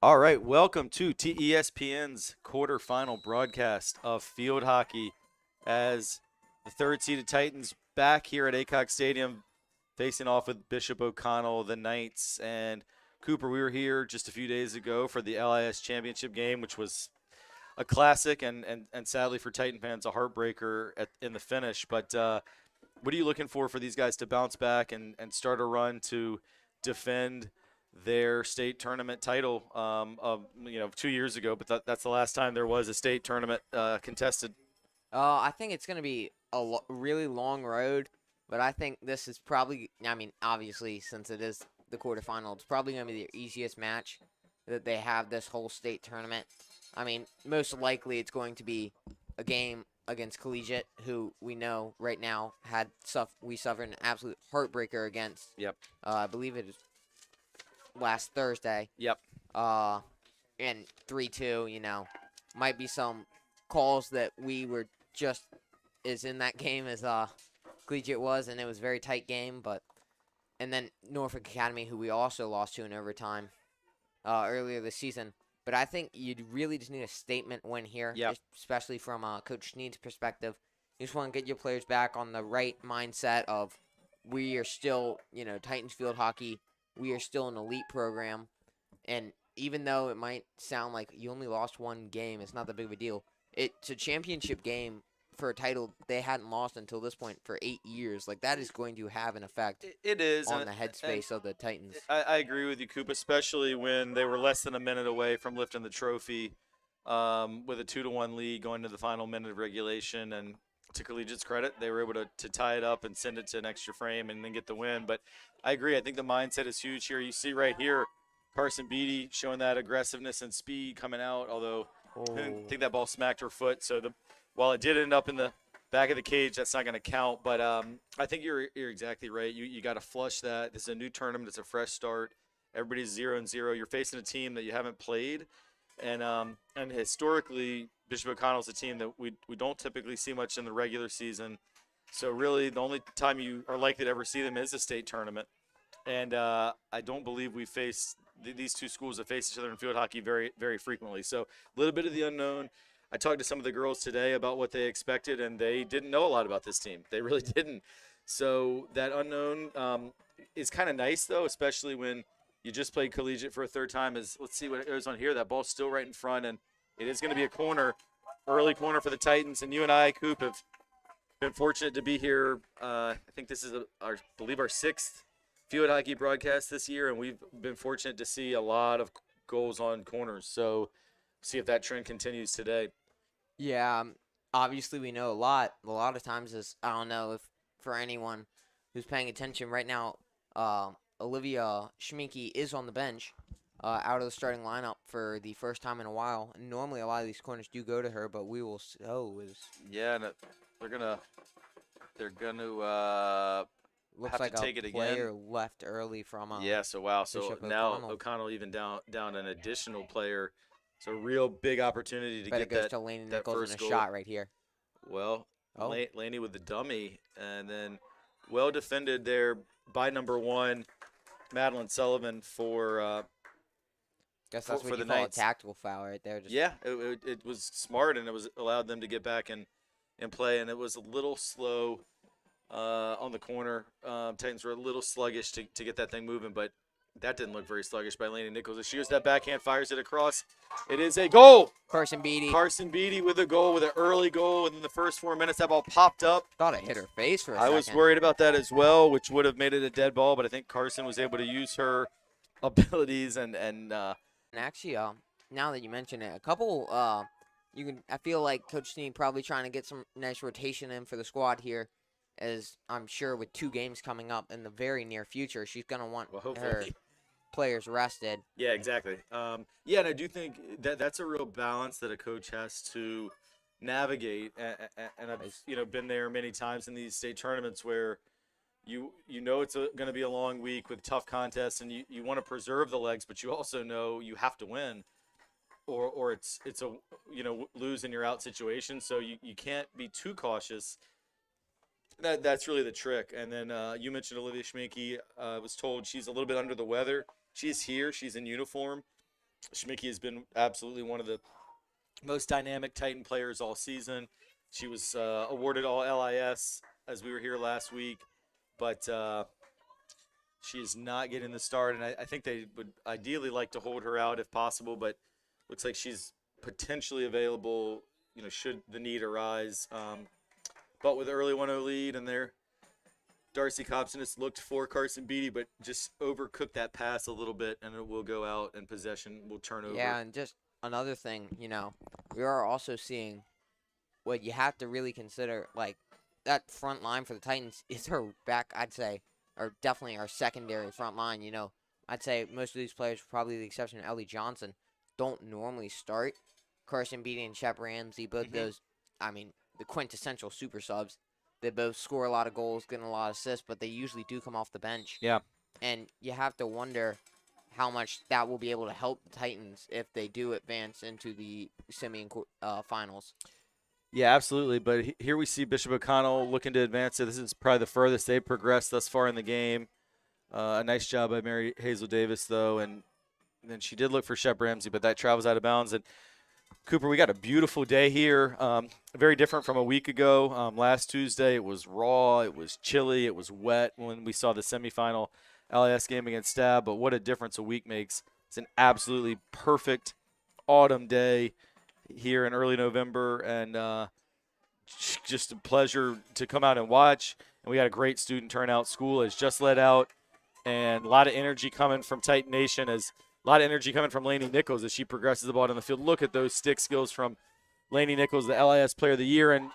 All right, welcome to TESPN's quarterfinal broadcast of field hockey as the third seeded Titans back here at Aycock Stadium facing off with Bishop O'Connell, the Knights. And Cooper, we were here just a few days ago for the LIS championship game, which was a classic and sadly for Titan fans, a heartbreaker in the finish. But what are you looking for these guys to bounce back and start a run to defend their state tournament title of 2 years ago? But that's the last time there was a state tournament contested. I think it's going to be a really long road, but I think this is probably, I mean, obviously, since it is the quarterfinal, it's probably going to be the easiest match that they have this whole state tournament. I mean, most likely it's going to be a game against Collegiate, who we know right now we suffered an absolute heartbreaker against. Yep. I believe it was last Thursday. Yep. Uh, and 3-2, might be some calls that we were just as in that game as Collegiate was, and it was a very tight game. And then Norfolk Academy, who we also lost to in overtime earlier this season. But I think you really just need a statement win here, Yep. especially from Coach Snead's perspective. You just want to get your players back on the right mindset of we are still, Titans field hockey. We are still an elite program. And even though it might sound like you only lost one game, it's not that big of a deal. It's a championship game for a title they hadn't lost until this point for 8 years. Like, that is going to have an effect It is on the headspace of the Titans. I agree with you, Coop, especially when they were less than a minute away from lifting the trophy with a 2-1 lead going to the final minute of regulation. And to Collegiate's credit, they were able to tie it up and send it to an extra frame and then get the win. But I agree. I think the mindset is huge here. You see right here, Carson Beatty showing that aggressiveness and speed coming out, although I think that ball smacked her foot. So while it did end up in the back of the cage, that's not going to count. But I think you're exactly right. You got to flush that. This is a new tournament. It's a fresh start. Everybody's 0-0. You're facing a team that you haven't played, and historically, Bishop O'Connell's a team that we don't typically see much in the regular season. So really, the only time you are likely to ever see them is a state tournament. And I don't believe we face these two schools that face each other in field hockey very, very frequently. So a little bit of the unknown. I talked to some of the girls today about what they expected, and they didn't know a lot about this team. They really didn't. So that unknown is kind of nice, though, especially when you just played Collegiate for a third time. Let's see what it goes on here. That ball's still right in front, and it is going to be a corner, early corner for the Titans. And you and I, Coop, have been fortunate to be here. I think this is, I believe, our sixth field hockey broadcast this year, and we've been fortunate to see a lot of goals on corners. So see if that trend continues today. Yeah, obviously we know a lot. A lot of times is I don't know if for anyone who's paying attention right now, Olivia Schminke is on the bench, out of the starting lineup for the first time in a while. And normally a lot of these corners do go to her, but we will show is Yeah, and they're gonna looks have like to take a it player again. left early from Yeah, so wow. So Bishop now O'Connell. O'Connell even down an additional player. So real big opportunity to But it get goes that to Lane that Nichols first in a goal. shot right here. Well, Oh, Laney with the dummy, and then well defended there by number one, Madeline Sullivan guess that's for what the you call a Knights. tactical foul right there. Just Yeah, it was smart, and it was allowed them to get back and play, and it was a little slow on the corner. Titans were a little sluggish to get that thing moving, but that didn't look very sluggish by Laney Nichols. As she goes that backhand, fires it across. It is a goal. Carson Beatty Carson Beatty with a goal, with an early goal within the first 4 minutes. That ball popped up. thought it hit her face for a I second. was worried about that as well, which would have made it a dead ball, but I think Carson was able to use her abilities and And actually, now that you mention it, a couple, I feel like Coach Snead probably trying to get some nice rotation in for the squad here, as I'm sure with 2 games coming up in the very near future, she's gonna want well, her hopefully. players rested. Yeah, exactly. Yeah, and I do think that's a real balance that a coach has to navigate. And I've been there many times in these state tournaments where you know it's going to be a long week with tough contests, and you want to preserve the legs, but you also know you have to win, or it's a lose and you're out situation. So you can't be too cautious. That's really the trick. And then you mentioned Olivia Schminke. I was told she's a little bit under the weather. She's here. She's in uniform. Schminke has been absolutely one of the most dynamic Titan players all season. She was awarded all LIS as we were here last week, but she is not getting the start, and I think they would ideally like to hold her out if possible, but looks like she's potentially available, should the need arise. But with early 1-0 lead and their Darcy Copson has looked for Carson Beatty, but just overcooked that pass a little bit, and it will go out, and possession will turn over. Yeah, and just another thing, we are also seeing what you have to really consider, like, that front line for the Titans is her back, I'd say, or definitely our secondary front line. I'd say most of these players, probably the exception of Ellie Johnson, don't normally start. Carson Beatty and Shep Ramsey, both those, the quintessential super subs. They both score a lot of goals, get a lot of assists, but they usually do come off the bench. Yeah. And you have to wonder how much that will be able to help the Titans if they do advance into the finals. Yeah, absolutely. But here we see Bishop O'Connell looking to advance. This is probably the furthest they've progressed thus far in the game. A nice job by Mary Hazel Davis, though. And then she did look for Shep Ramsey, but that travels out of bounds. And Cooper, we got a beautiful day here. Very different from a week ago. Last Tuesday, it was raw, it was chilly, it was wet when we saw the semifinal LIS game against Stab. But what a difference a week makes. It's an absolutely perfect autumn day here in early November, and just a pleasure to come out and watch. And we had a great student turnout. School has just let out, and a lot of energy coming from Titan Nation, a lot of energy coming from Lainey Nichols as she progresses the ball down the field. Look at those stick skills from Lainey Nichols, the LIS Player of the Year, and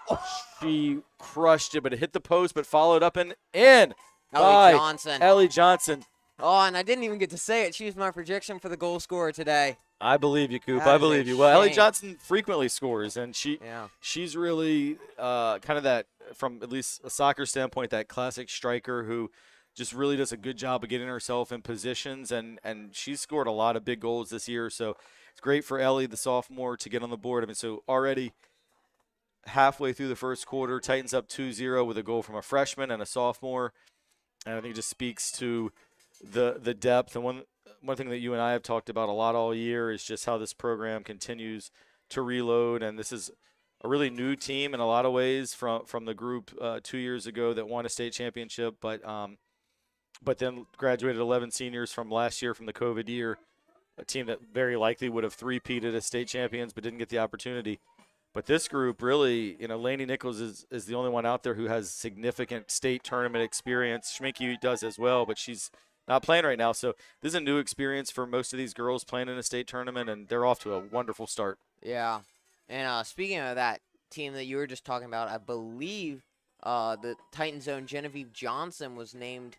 she crushed it, but it hit the post, but followed up and in by Ellie Johnson. Oh, and I didn't even get to say it. She was my projection for the goal scorer today. I believe you, Coop. I believe you. Well, Ellie Johnson frequently scores, and she's really kind of that, from at least a soccer standpoint, that classic striker who just really does a good job of getting herself in positions, and she's scored a lot of big goals this year. So it's great for Ellie, the sophomore, to get on the board. So already halfway through the first quarter, Titans up 2-0 with a goal from a freshman and a sophomore, and I think it just speaks to the depth. And one thing that you and I have talked about a lot all year is just how this program continues to reload. And this is a really new team in a lot of ways from the group 2 years ago that won a state championship, but then graduated 11 seniors from last year from the COVID year, a team that very likely would have three-peated as state champions but didn't get the opportunity. But this group really, Lainey Nichols is the only one out there who has significant state tournament experience. Schminke does as well, but she's not playing right now. So this is a new experience for most of these girls playing in a state tournament, and they're off to a wonderful start. Yeah. And speaking of that team that you were just talking about, I believe the Titans' own Genevieve Johnson was named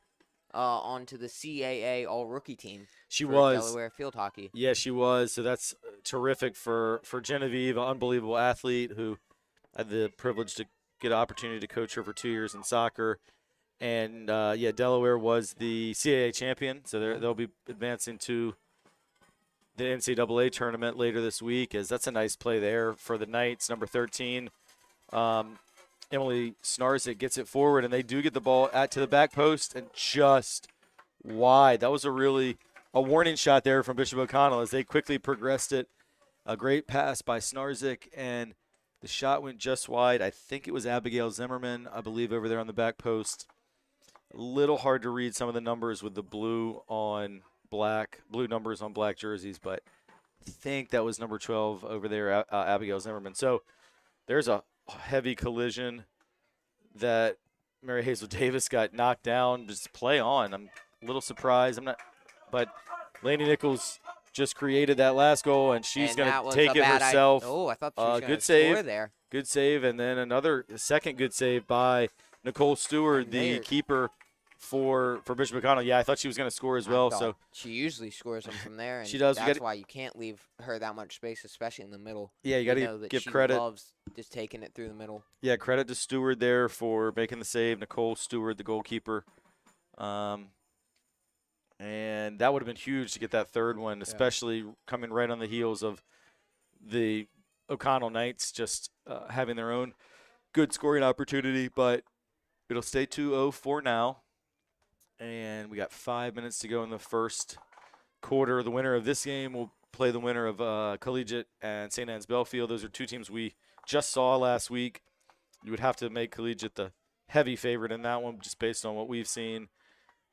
onto the CAA All-Rookie team. She was. Delaware field hockey. Yeah, she was. So that's terrific for Genevieve, an unbelievable athlete who had the privilege to get an opportunity to coach her for 2 years in soccer. And, Delaware was the CAA champion, so they'll be advancing to the NCAA tournament later this week, as that's a nice play there for the Knights. Number 13, Emily Snarzik gets it forward, and they do get the ball to the back post and just wide. That was a warning shot there from Bishop O'Connell as they quickly progressed it. A great pass by Snarzik, and the shot went just wide. I think it was Abigail Zimmerman, I believe, over there on the back post. A little hard to read some of the numbers with the blue numbers on black jerseys, but I think that was number 12 over there, Abigail Zimmerman. So there's a heavy collision that Mary Hazel Davis got knocked down. Just play on. I'm a little surprised. But Lainey Nichols just created that last goal, and she's going to take it herself. I thought she was going to save score there. Good save, and then a second good save by Nicole Stewart, the keeper for Bishop O'Connell. Yeah, I thought she was going to score as well. So she usually scores them from there, and she does. That's why you can't leave her that much space, especially in the middle. Yeah, you got to give credit. She loves just taking it through the middle. Yeah, credit to Stewart there for making the save. Nicole Stewart, the goalkeeper. And that would have been huge to get that third one, especially coming right on the heels of the O'Connell Knights just having their own good scoring opportunity. But it'll stay 2-0 for now. And we got 5 minutes to go in the first quarter. The winner of this game will play the winner of Collegiate and St. Anne's Belfield. Those are two teams we just saw last week. You would have to make Collegiate the heavy favorite in that one just based on what we've seen.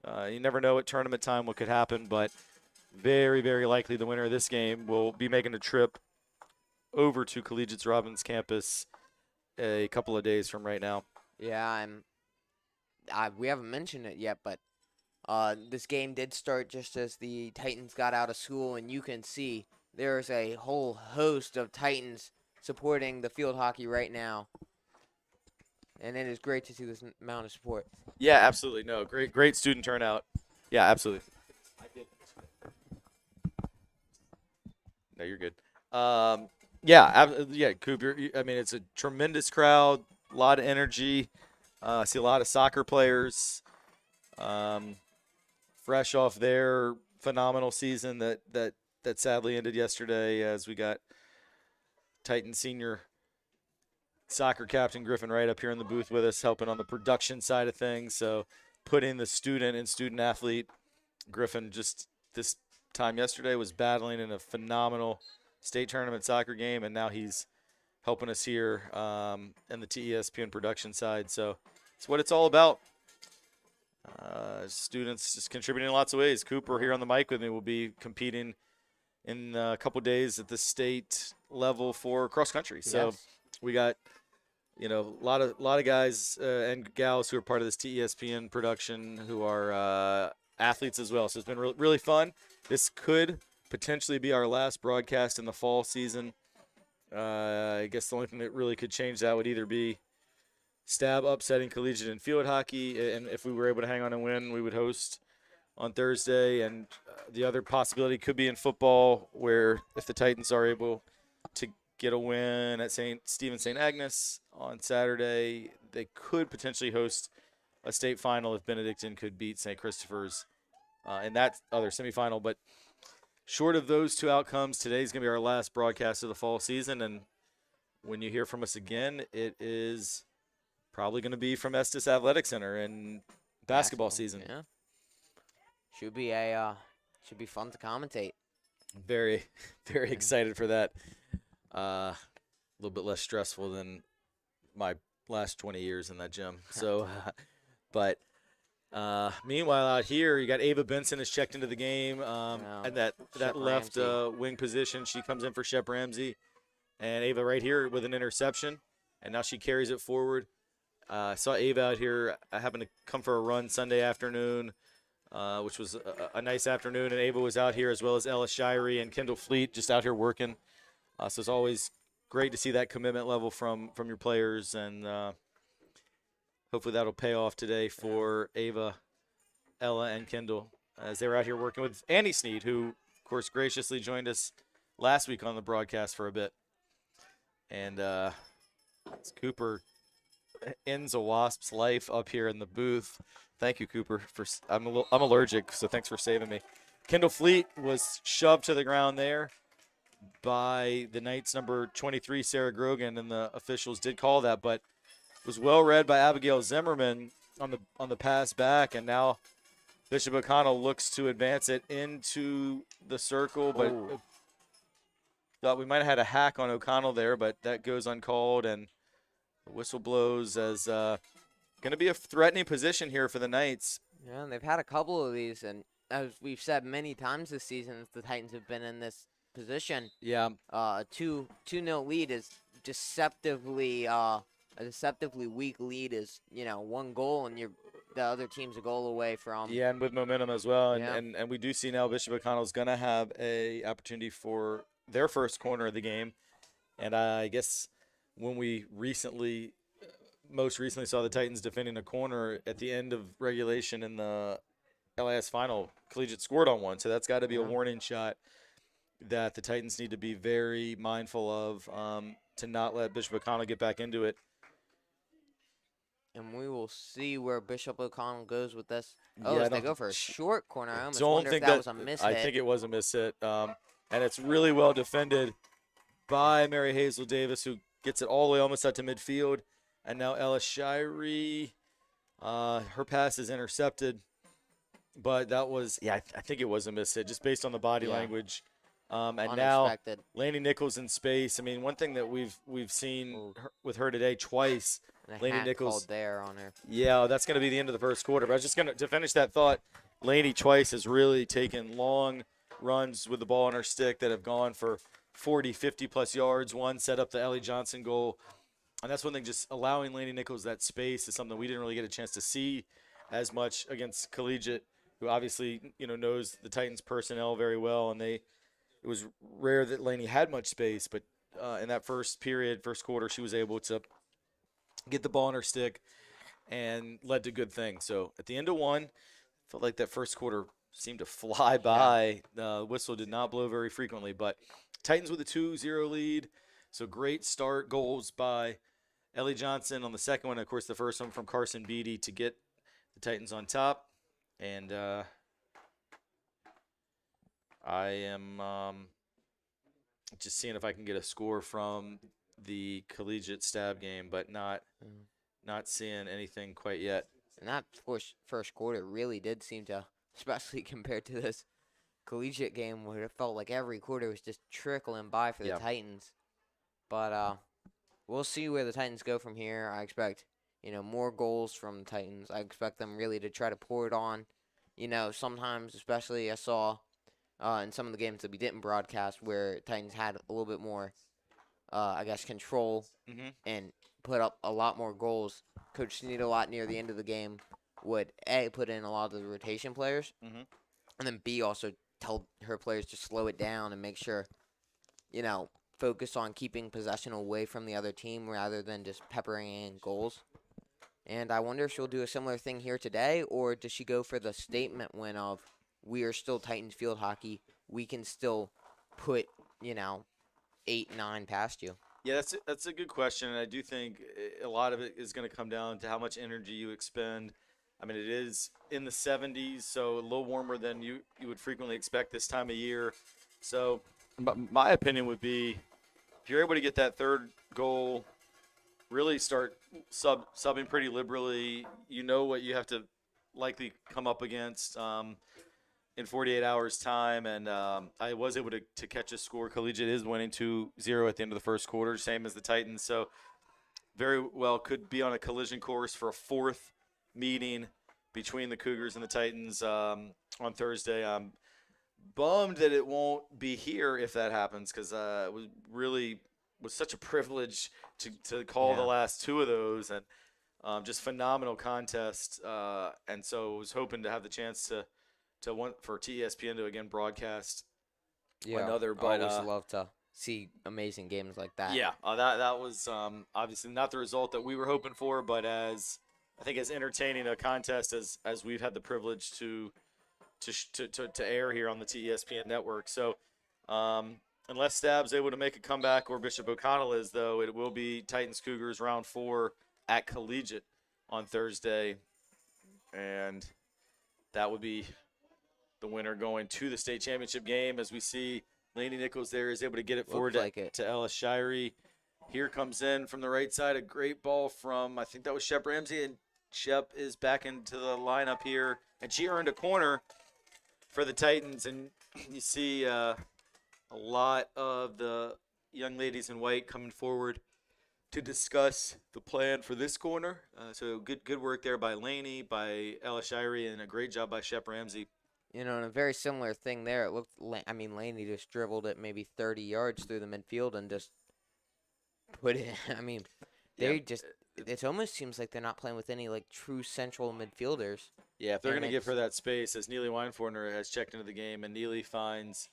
You never know at tournament time what could happen, but very, very likely the winner of this game will be making a trip over to Collegiate's Robbins campus a couple of days from right now. Yeah, we haven't mentioned it yet, but this game did start just as the Titans got out of school, and you can see there's a whole host of Titans supporting the field hockey right now. And it is great to see this amount of support. Yeah, absolutely. No, great student turnout. Yeah, absolutely. No, you're good. Yeah, Cooper. I mean, it's a tremendous crowd, a lot of energy. I see a lot of soccer players, fresh off their phenomenal season that sadly ended yesterday, as we got Titan senior soccer captain Griffin Wright up here in the booth with us, helping on the production side of things. So putting the student and student athlete, Griffin just this time yesterday was battling in a phenomenal state tournament soccer game, and now he's helping us here in the TESPN production side. So it's what it's all about. Students just contributing in lots of ways. Cooper here on the mic with me will be competing in a couple days at the state level for cross country. So Yes. we got a lot of guys and gals who are part of this TESPN production who are athletes as well. So it's been really fun. This could potentially be our last broadcast in the fall season. I guess the only thing that really could change that would either be Stab upsetting Collegiate in field hockey, and if we were able to hang on and win, we would host on Thursday. And the other possibility could be in football, where if the Titans are able to get a win at St. Stephen St. Agnes on Saturday, they could potentially host a state final if Benedictine could beat St. Christopher's in that other semifinal. But short of those two outcomes, today's going to be our last broadcast of the fall season. And when you hear from us again, it is probably going to be from Estes Athletic Center and basketball season. Yeah. Should be fun to commentate. Very, very excited for that. A little bit less stressful than my last 20 years in that gym. So, but meanwhile out here, you got Ava Benson has checked into the game, and that Shep left Ramsey. wing position. She comes in for Shep Ramsey, and Ava right here with an interception, and now she carries it forward. I saw Ava out here. I happened to come for a run Sunday afternoon, which was a nice afternoon, and Ava was out here as well as Ella Shirey and Kendall Fleet just out here working. So it's always great to see that commitment level from your players, and hopefully that'll pay off today for Ava, Ella, and Kendall as they were out here working with Annie Sneed, who, of course, graciously joined us last week on the broadcast for a bit. And Cooper ends a Wasp's life up here in the booth. Thank you, Cooper. I'm allergic, so thanks for saving me. Kendall Fleet was shoved to the ground there by the Knights' number 23, Sarah Grogan, and the officials did call that, but was well read by Abigail Zimmerman on the pass back, and now Bishop O'Connell looks to advance it into the circle, but thought we might have had a hack on O'Connell there, but that goes uncalled, and the whistle blows as going to be a threatening position here for the Knights. Yeah, and they've had a couple of these, and as we've said many times this season, the Titans have been in this position. Yeah. A 2-0 lead is deceptively a deceptively weak lead is, one goal and the other team's a goal away from. Yeah, and with momentum as well. And, Yeah. and we do see now Bishop O'Connell's going to have a opportunity for their first corner of the game. And I guess when we most recently saw the Titans defending a corner at the end of regulation in the LIS final, Collegiate scored on one. So that's got to be a warning shot that the Titans need to be very mindful of to not let Bishop O'Connell get back into it. And we will see where Bishop O'Connell goes with this. Oh, Yeah, if they go for a short corner, I almost don't wonder if think that was a miss I hit. think it was a miss hit. And it's really well defended by Mary Hazel Davis, who gets it all the way almost out to midfield. And now Ella Shirey, her pass is intercepted. But that was, I think it was a miss hit, just based on the body language And now Unexpected. Laney Nichols in space. I mean, one thing that we've seen Ooh. with her today twice. And a Laney hat Nichols. called there on her. Yeah, that's going to be the end of the first quarter. But I was just going to finish that thought. Laney twice has really taken long runs with the ball on her stick that have gone for 40, 50-plus yards. One set up the Ellie Johnson goal. And that's one thing, just allowing Laney Nichols that space is something we didn't really get a chance to see as much against Collegiate, who obviously, knows the Titans personnel very well. And it was rare that Laney had much space, but in that first quarter, she was able to get the ball on her stick and led to good things. So at the end of one, felt like that first quarter seemed to fly by. The whistle did not blow very frequently, but Titans with a 2-0 lead. So great start, goals by Ellie Johnson on the second one. Of course, the first one from Carson Beatty to get the Titans on top. And I am just seeing if I can get a score from the collegiate stab game, but not seeing anything quite yet. And that first quarter really did seem to, especially compared to this collegiate game where it felt like every quarter was just trickling by for the Titans. But we'll see where the Titans go from here. I expect, more goals from the Titans. I expect them really to try to pour it on. Sometimes, especially I saw in some of the games that we didn't broadcast where Titans had a little bit more, control and put up a lot more goals. Coach Snead a lot near the end of the game would A, put in a lot of the rotation players, and then B, also tell her players to slow it down and make sure, focus on keeping possession away from the other team rather than just peppering in goals. And I wonder if she'll do a similar thing here today, or does she go for the statement win of, we are still Titans field hockey, we can still put, 8-9 past you. Yeah, that's a good question, and I do think a lot of it is going to come down to how much energy you expend. I mean, it is in the 70s, so a little warmer than you would frequently expect this time of year. So my opinion would be, if you're able to get that third goal, really start subbing pretty liberally. You know what you have to likely come up against in 48 hours' time, and I was able to catch a score. Collegiate is winning 2-0 at the end of the first quarter, same as the Titans. So very well could be on a collision course for a fourth meeting between the Cougars and the Titans on Thursday. I'm bummed that it won't be here if that happens, because it was such a privilege to call the last two of those, and just phenomenal contest. And so I was hoping to have the chance to want for TESPN to again broadcast another. But always love to see amazing games like that. Yeah, that was obviously not the result that we were hoping for, but as entertaining a contest as we've had the privilege to air here on the TESPN network. So unless Stab's able to make a comeback or Bishop O'Connell is, though, it will be Titans Cougars round 4 at Collegiate on Thursday, and that would be the winner going to the state championship game. As we see, Laney Nichols there is able to get it forward to Ellis Shirey. Here comes in from the right side a great ball from, I think that was Shep Ramsey, and Shep is back into the lineup here, and she earned a corner for the Titans. And you see a lot of the young ladies in white coming forward to discuss the plan for this corner. So good work there by Laney, by Ellis Shirey, and a great job by Shep Ramsey. And a very similar thing there. It looked, Laney just dribbled it maybe 30 yards through the midfield and just put it. It almost seems like they're not playing with any true central midfielders. Yeah, if they're going to give her that space, as Neely Weinforner has checked into the game, and Neely finds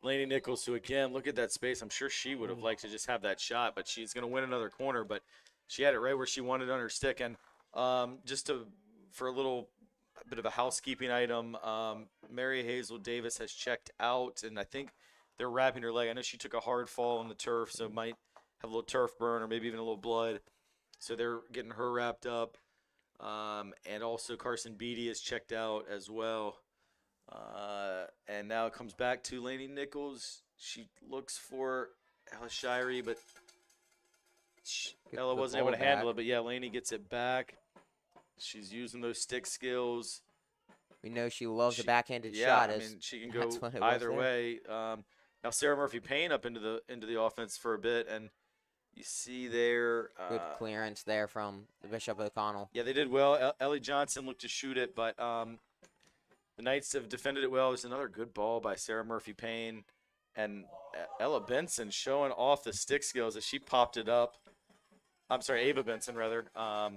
Laney Nichols, who again, look at that space. I'm sure she would have liked to just have that shot, but she's going to win another corner. But she had it right where she wanted on her stick. And for a little bit of a housekeeping item, Mary Hazel Davis has checked out, and I think they're wrapping her leg. I know she took a hard fall on the turf, so might have a little turf burn or maybe even a little blood. So they're getting her wrapped up. And also Carson Beatty is checked out as well. And now it comes back to Laney Nichols. She looks for Ella Shirey, but Ella wasn't able to handle it. But yeah, Laney gets it back. She's using those stick skills. We know she loves a backhanded shot. I mean, she can go either way. Now Sarah Murphy Payne up into the offense for a bit, and you see there. Good clearance there from the Bishop O'Connell. Yeah, they did well. Ellie Johnson looked to shoot it, but the Knights have defended it well. It was another good ball by Sarah Murphy Payne, and Ella Benson showing off the stick skills as she popped it up. I'm sorry, Ava Benson rather. I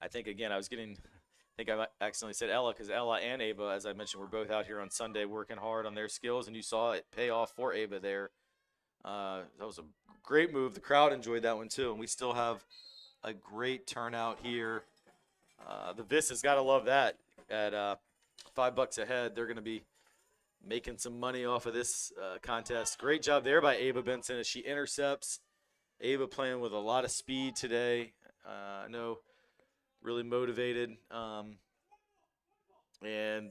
think again I think I accidentally said Ella because Ella and Ava, as I mentioned, were both out here on Sunday working hard on their skills, and you saw it pay off for Ava there. That was a great move. The crowd enjoyed that one too, and we still have a great turnout here. The Vis has got to love that. At $5 a head, they're going to be making some money off of this contest. Great job there by Ava Benson as she intercepts. Ava playing with a lot of speed today. I know, really motivated. And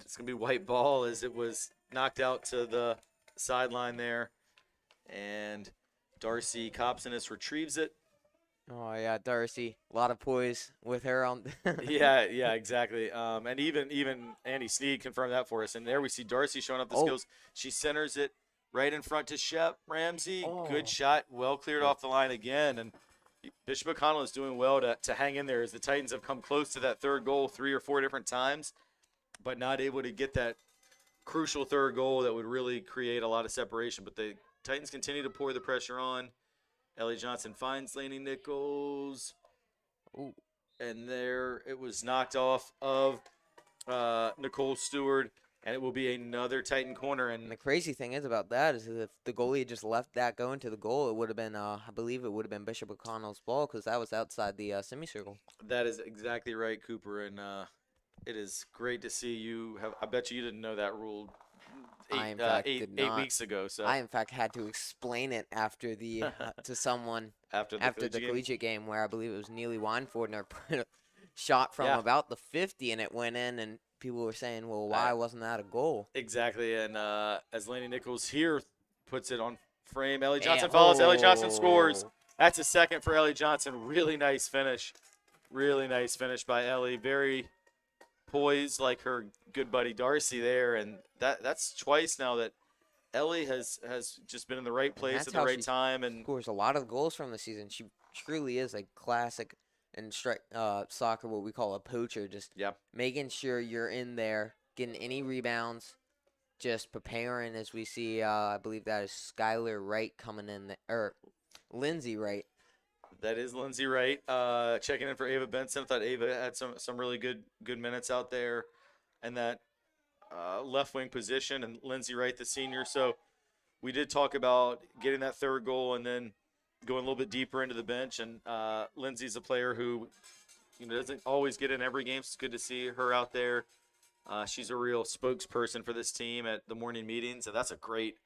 it's going to be white ball as it was knocked out to the sideline there. And Darcy Copsonis retrieves it. Oh, yeah, Darcy. A lot of poise with her on. yeah, exactly. And even Andy Sneed confirmed that for us. And there we see Darcy showing up the skills. She centers it right in front to Shep Ramsey. Good shot. Well cleared off the line again. And Bishop O'Connell is doing well to hang in there as the Titans have come close to that third goal 3 or 4 different times, but not able to get that crucial third goal that would really create a lot of separation. But the Titans continue to pour the pressure on. Ellie Johnson finds Lainey Nichols. Ooh. And there it was knocked off of Nicole Stewart, and it will be another Titan corner. And the crazy thing is about that is if the goalie had just left that go into the goal, it would have been, I believe it would have been Bishop O'Connell's ball because that was outside the semicircle. That is exactly right, Cooper, and it is great to see you. I bet you didn't know that rule. 8 weeks ago. So I in fact had to explain it after the to someone after the collegiate game where I believe it was Neely Weinfordner put a shot from about the 50 and it went in, and people were saying, well, why wasn't that a goal? Exactly, and as Lainey Nichols here puts it on frame, Ellie Johnson follows. Ellie Johnson scores. That's a second for Ellie Johnson. Really nice finish. Really nice finish by Ellie. Very poised like her good buddy Darcy there, and that's twice now that Ellie has just been in the right place at the right time and scores a lot of goals from the season. She truly is a classic in soccer, what we call a poacher, just making sure you're in there, getting any rebounds, just preparing as we see. I believe that is Skylar Wright coming in, or Lindsay Wright. That is Lindsay Wright checking in for Ava Benson. I thought Ava had some really good minutes out there and that left wing position, and Lindsay Wright, the senior. So we did talk about getting that third goal and then going a little bit deeper into the bench. And Lindsay's a player who doesn't always get in every game. So it's good to see her out there. She's a real spokesperson for this team at the morning meetings. So that's a great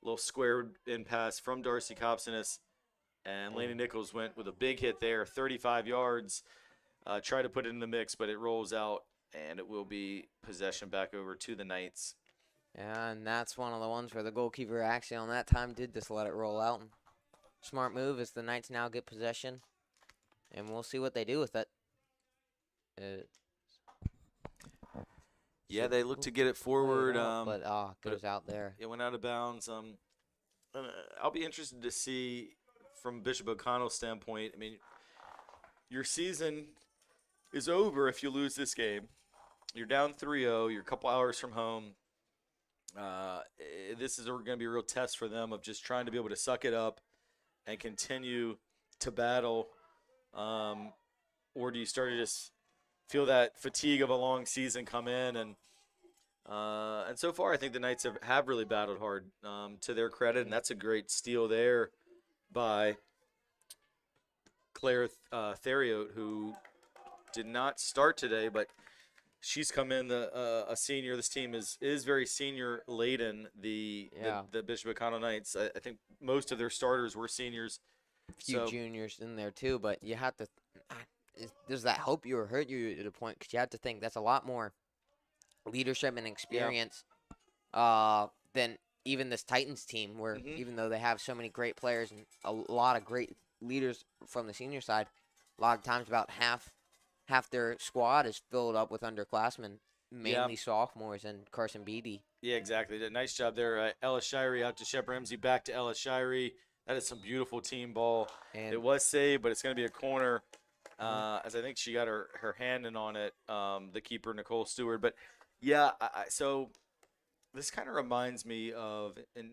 little square in pass from Darcy Copsonis. And Lainey Nichols went with a big hit there, 35 yards. Tried to put it in the mix, but it rolls out, and it will be possession back over to the Knights. Yeah, and that's one of the ones where the goalkeeper actually on that time did just let it roll out. Smart move as the Knights now get possession, and we'll see what they do with it. Yeah, they look to get it forward. But goes out there. It went out of bounds. I'll be interested to see from Bishop O'Connell's standpoint. I mean, your season is over if you lose this game. You're down 3-0. You're a couple hours from home. This is going to be a real test for them of just trying to be able to suck it up and continue to battle. Or do you start to just feel that fatigue of a long season come in? And so far, I think the Knights have really battled hard, to their credit, and that's a great steal there by Claire Theriot, who did not start today, but she's come in a senior. This team is very senior laden. The Bishop O'Connell Knights. I think most of their starters were seniors. A few juniors in there too, but you have to. Does that help you or hurt you at a point? Because you have to think that's a lot more leadership and experience than even this Titans team, where even though they have so many great players and a lot of great leaders from the senior side, a lot of times about half their squad is filled up with underclassmen mainly sophomores, and Carson Beatty. Yeah, exactly. Nice job there. Ellis Shirey out to Shep Ramsey, back to Ellis Shirey. That is some beautiful team ball. And It was saved, but it's going to be a corner, as I think she got her hand in on it, the keeper, Nicole Stewart. But, yeah, so this kind of reminds me of, and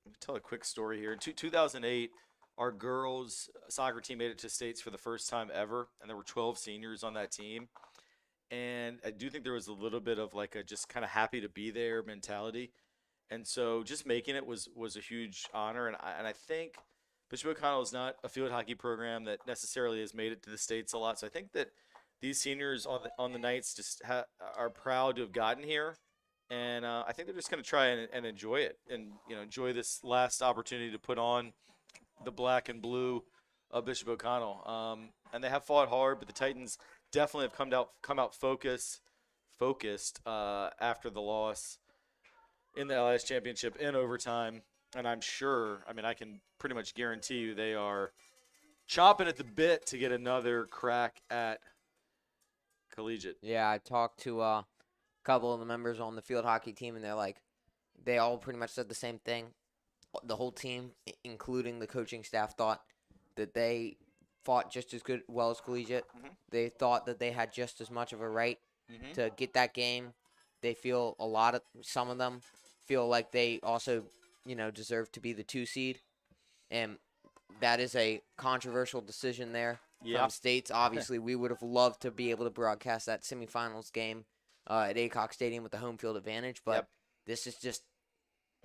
let me tell a quick story here. In 2008, our girls soccer team made it to states for the first time ever, and there were 12 seniors on that team. And I do think there was a little bit of like a just kind of happy to be there mentality. And so just making it was a huge honor. And I think Bishop O'Connell is not a field hockey program that necessarily has made it to the States a lot. So I think that these seniors on the Knights just are proud to have gotten here. And I think they're just going to try and enjoy it and, enjoy this last opportunity to put on the black and blue of Bishop O'Connell. And they have fought hard, but the Titans definitely have come out focused after the loss in the LIS championship in overtime. And I'm sure, I can pretty much guarantee you they are chomping at the bit to get another crack at collegiate. Yeah, I talked to a couple of the members on the field hockey team, and they all pretty much said the same thing. The whole team, including the coaching staff, thought that they fought just as well as collegiate. Mm-hmm. They thought that they had just as much of a right to get that game. They feel some of them feel like they also, deserve to be the 2 seed. And that is a controversial decision there from States. Obviously, we would have loved to be able to broadcast that semifinals game at Aycock Stadium with the home field advantage, but this is just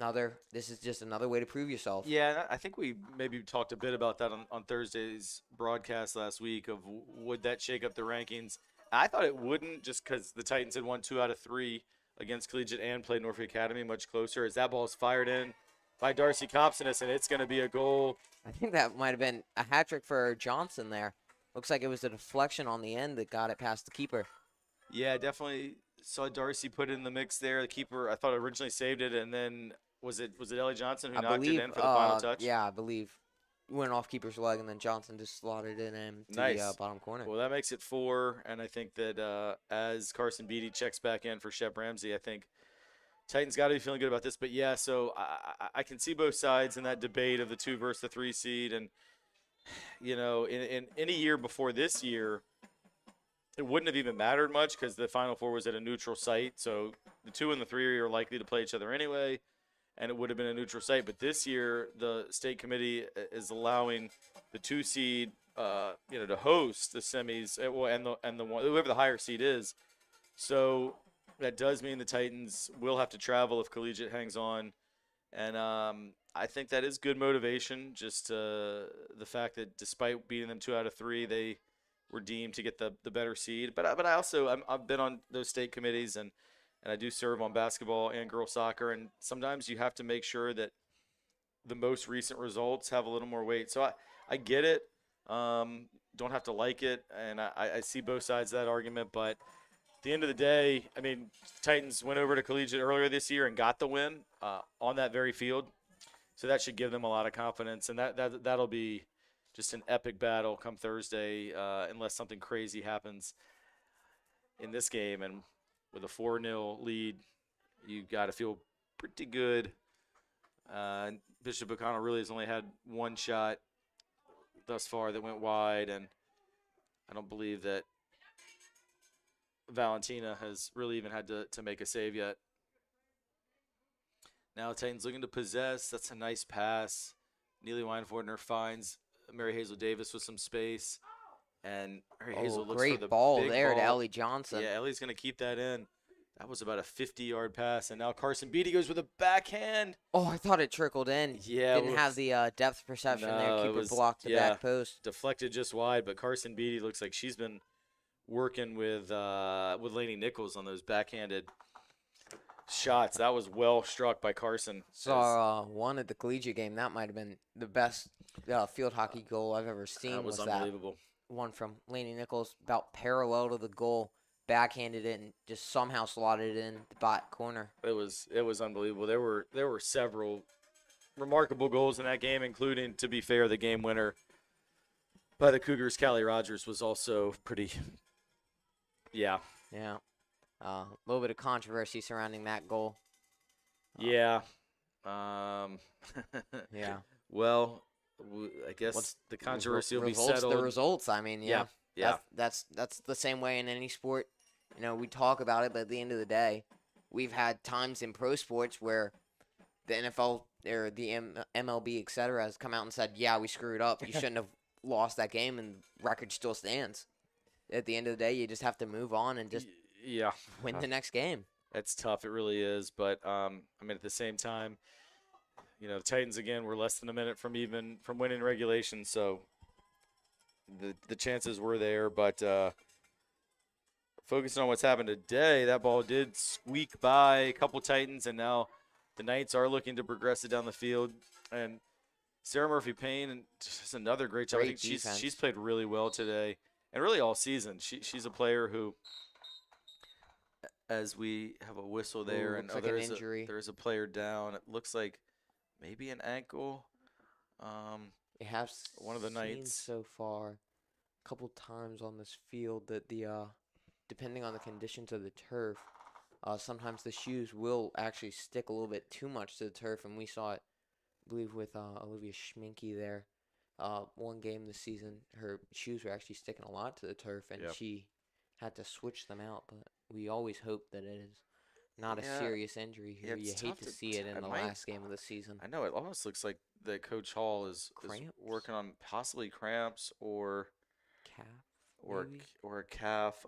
another way to prove yourself. Yeah, I think we maybe talked a bit about that on Thursday's broadcast last week of would that shake up the rankings. I thought it wouldn't, just because the Titans had won 2 out of 3 against Collegiate and played Norfolk Academy much closer. As that ball is fired in by Darcy Compsonis, and it's going to be a goal. I think that might have been a hat trick for Johnson there. Looks like it was a deflection on the end that got it past the keeper. Yeah, definitely saw Darcy put it in the mix there. The keeper, I thought, originally saved it, and then was it Ellie Johnson who knocked it in for the final touch? Yeah, I believe. Went off keeper's leg, and then Johnson just slotted it in to the bottom corner. Well, that makes it 4, and I think that as Carson Beatty checks back in for Shep Ramsey, I think Titans got to be feeling good about this. But, yeah, so I can see both sides in that debate of the 2 versus the 3 seed. And, in any year before this year, it wouldn't have even mattered much because the Final Four was at a neutral site. So the 2 and the 3 are likely to play each other anyway, and it would have been a neutral site. But this year, the state committee is allowing the 2 seed, to host the semis, and the one, whoever the higher seed is. So that does mean the Titans will have to travel if Collegiate hangs on, and I think that is good motivation. Just the fact that despite beating them 2 out of 3, they were deemed to get the better seed. But I also I've been on those state committees and I do serve on basketball and girls soccer, and sometimes you have to make sure that the most recent results have a little more weight. So I get it. Don't have to like it, and I see both sides of that argument. But at the end of the day, Titans went over to Collegiate earlier this year and got the win on that very field. So that should give them a lot of confidence, and that'll be just an epic battle come Thursday, unless something crazy happens in this game. And with a 4-0 lead, you got to feel pretty good. Bishop O'Connell really has only had 1 shot thus far that went wide, and I don't believe that Valentina has really even had to make a save yet. Now Titans looking to possess. That's a nice pass. Neely Weinfordner finds Mary Hazel Davis with some space, and Mary Hazel looks for the great ball big there ball to Ellie Johnson. Yeah, Ellie's going to keep that in. That was about a 50-yard pass, and now Carson Beatty goes with a backhand. Oh, I thought it trickled in. Yeah, didn't have the depth perception there. Keeper blocked the back post. Deflected just wide, but Carson Beatty looks like she's been working with Lainey Nichols on those backhanded shots. That was well struck by Carson. Saw one at the collegiate game. That might have been the best field hockey goal I've ever seen. That was unbelievable. That one from Lainey Nichols, about parallel to the goal, backhanded it and just somehow slotted it in the bot corner. It was unbelievable. There were several remarkable goals in that game, including, to be fair, the game winner by the Cougars, Callie Rogers, was also pretty. Yeah. Yeah. A little bit of controversy surrounding that goal. Yeah. Um, Yeah. well, I guess What's the controversy will be results? The settled. results. I mean, Yeah. yeah. Yeah. That's the same way in any sport. You know, we talk about it, but at the end of the day, we've had times in pro sports where the NFL or the MLB, etc., has come out and said, "Yeah, we screwed up. You shouldn't have lost that game," and the record still stands. At the end of the day, you just have to move on and just Yeah. win the next game. That's tough. It really is. But I mean, at the same time, the Titans again were less than a minute from winning regulation, so the chances were there. But focusing on what's happened today, that ball did squeak by a couple Titans, and now the Knights are looking to progress it down the field. And Sarah Murphy Payne and just another great job. I Great think defense. she's played really well today, and really all season. She's a player who, as we have a whistle there, and looks like an injury. there's a player down. It looks like maybe an ankle. They have One of the seen Knights. so far a couple times on this field that the depending on the conditions of the turf, sometimes the shoes will actually stick a little bit too much to the turf, and we saw it, I believe, with Olivia Schminke there. One game this season, her shoes were actually sticking a lot to the turf, and Yep. she had to switch them out. But we always hope that it is not a Yeah, serious injury here. it's You hate tough to to see it in it the might- last game of the season. I know it almost looks like that Coach Hall is Cramps? working on possibly cramps or Calf, or maybe? or a calf.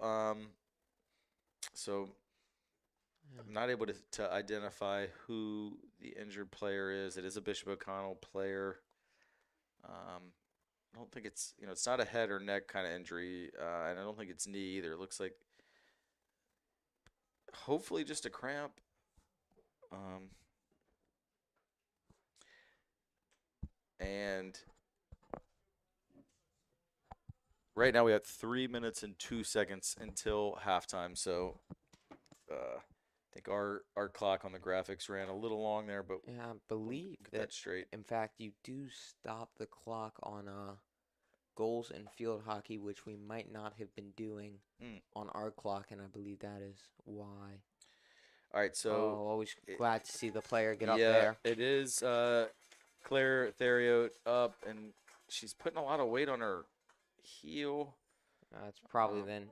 So Yeah. I'm not able to identify who the injured player is. It is a Bishop O'Connell player. I don't think it's not a head or neck kind of injury, and I don't think it's knee either. It looks like hopefully just a cramp. And right now we have 3 minutes and 2 seconds until halftime. So I think our clock on the graphics ran a little long there, but Yeah, I we'll believe get that, that straight. in fact, you do stop the clock on goals in field hockey, which we might not have been doing on our clock, and I believe that is why. All right, so always glad to see the player get yeah, up there. it is Claire Theriot up, and she's putting a lot of weight on her heel. It's probably Um, then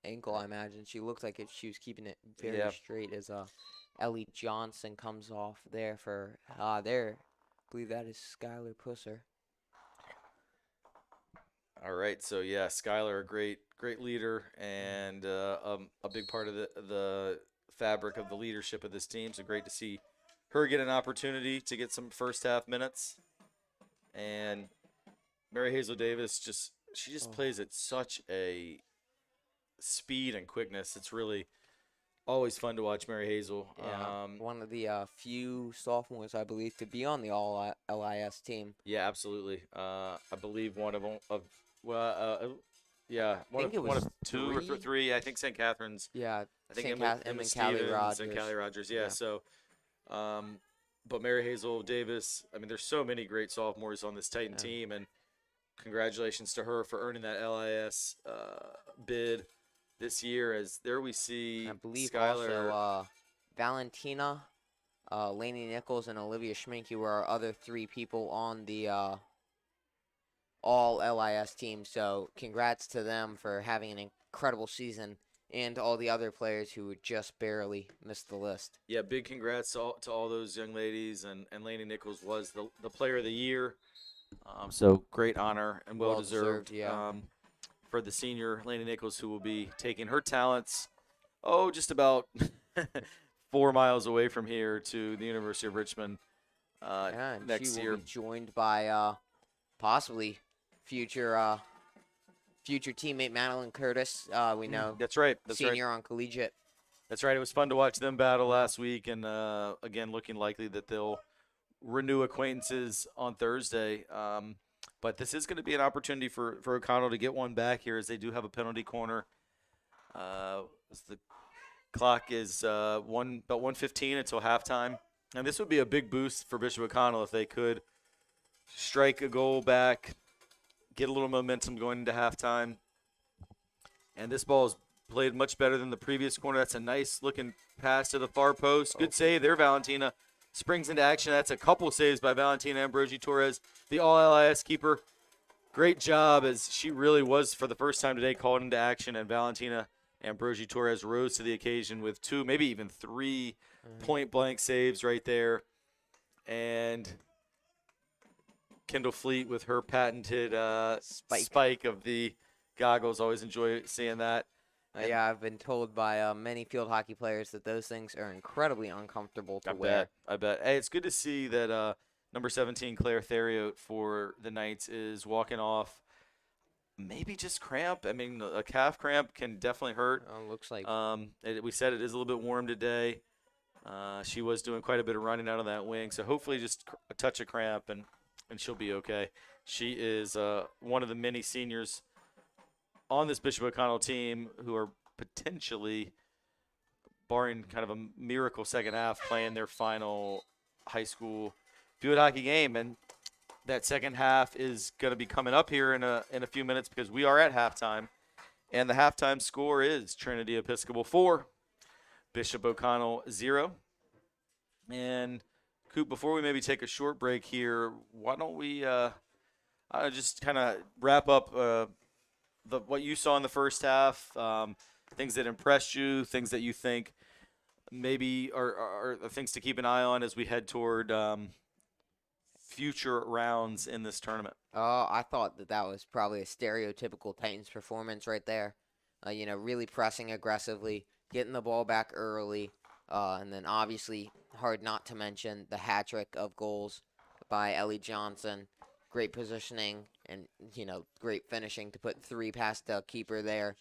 ankle, I imagine. She looked like if she was keeping it very Yeah. straight as Ellie Johnson comes off there for there. I believe that is Skylar Pusser. All right, so yeah, Skylar, a great leader, and a big part of the fabric of the leadership of this team. So great to see her get an opportunity to get some first half minutes. And Mary Hazel Davis she just plays at such a speed and quickness. It's really always fun to watch Mary Hazel. Yeah, one of the few sophomores, I believe, to be on the All LIS team. Yeah, absolutely. I believe one of them yeah, one think it of was two or three. three. I think St. Catherine's. Yeah, I think St. Emma and Callie Stevens Rogers. and Callie Rogers. Yeah, Yeah. so, but Mary Hazel Davis. I mean, there's so many great sophomores on this Titan team, and congratulations to her for earning that LIS bid this year. As there we see, I believe Skylar. also Valentina, Lainey Nichols, and Olivia Schminke were our other three people on the All LIS team. So congrats to them for having an incredible season, and to all the other players who just barely missed the list. Yeah, big congrats to all those young ladies, and Lainey Nichols was the player of the year. So great honor and well deserved. Yeah. For the senior Lainey Nichols, who will be taking her talents, just about 4 miles away from here to the University of Richmond And next she will year. be joined by possibly future teammate Madeline Curtis. We know That's right. That's right. senior on collegiate. That's right. It was fun to watch them battle last week, and again, looking likely that they'll renew acquaintances on Thursday. But this is going to be an opportunity for O'Connell to get one back here, as they do have a penalty corner. As the clock is about 1:15 until halftime, and this would be a big boost for Bishop O'Connell if they could strike a goal back, get a little momentum going into halftime. And this ball is played much better than the previous corner. That's a nice looking pass to the far post. Good save there, Valentina. Springs into action. That's a couple saves by Valentina Ambrosi Torres, the all-LIS keeper. Great job, as she really was, for the first time today, called into action, and Valentina Ambrosi Torres rose to the occasion with 2, maybe even 3 point-blank saves right there. And Kendall Fleet with her patented spike of the goggles. Always enjoy seeing that. Yeah, I've been told by many field hockey players that those things are incredibly uncomfortable to wear. I bet. Hey, it's good to see that number 17, Claire Theriot, for the Knights is walking off. Maybe just cramp. I mean, a calf cramp can definitely hurt. Looks like. We said it is a little bit warm today. She was doing quite a bit of running out of that wing, so hopefully just a touch of cramp and she'll be okay. She is one of the many seniors on this Bishop O'Connell team who are potentially, barring kind of a miracle second half, playing their final high school field hockey game. And that second half is going to be coming up here in a few minutes, because we are at halftime. And the halftime score is Trinity Episcopal 4, Bishop O'Connell 0. And Coop, before we maybe take a short break here, why don't we just kind of wrap up what you saw in the first half, things that impressed you, things that you think maybe are things to keep an eye on as we head toward future rounds in this tournament. Oh, I thought that was probably a stereotypical Titans performance right there. Really pressing aggressively, getting the ball back early, and then obviously, hard not to mention the hat trick of goals by Ellie Johnson. Great positioning and, great finishing to put 3 past the keeper there.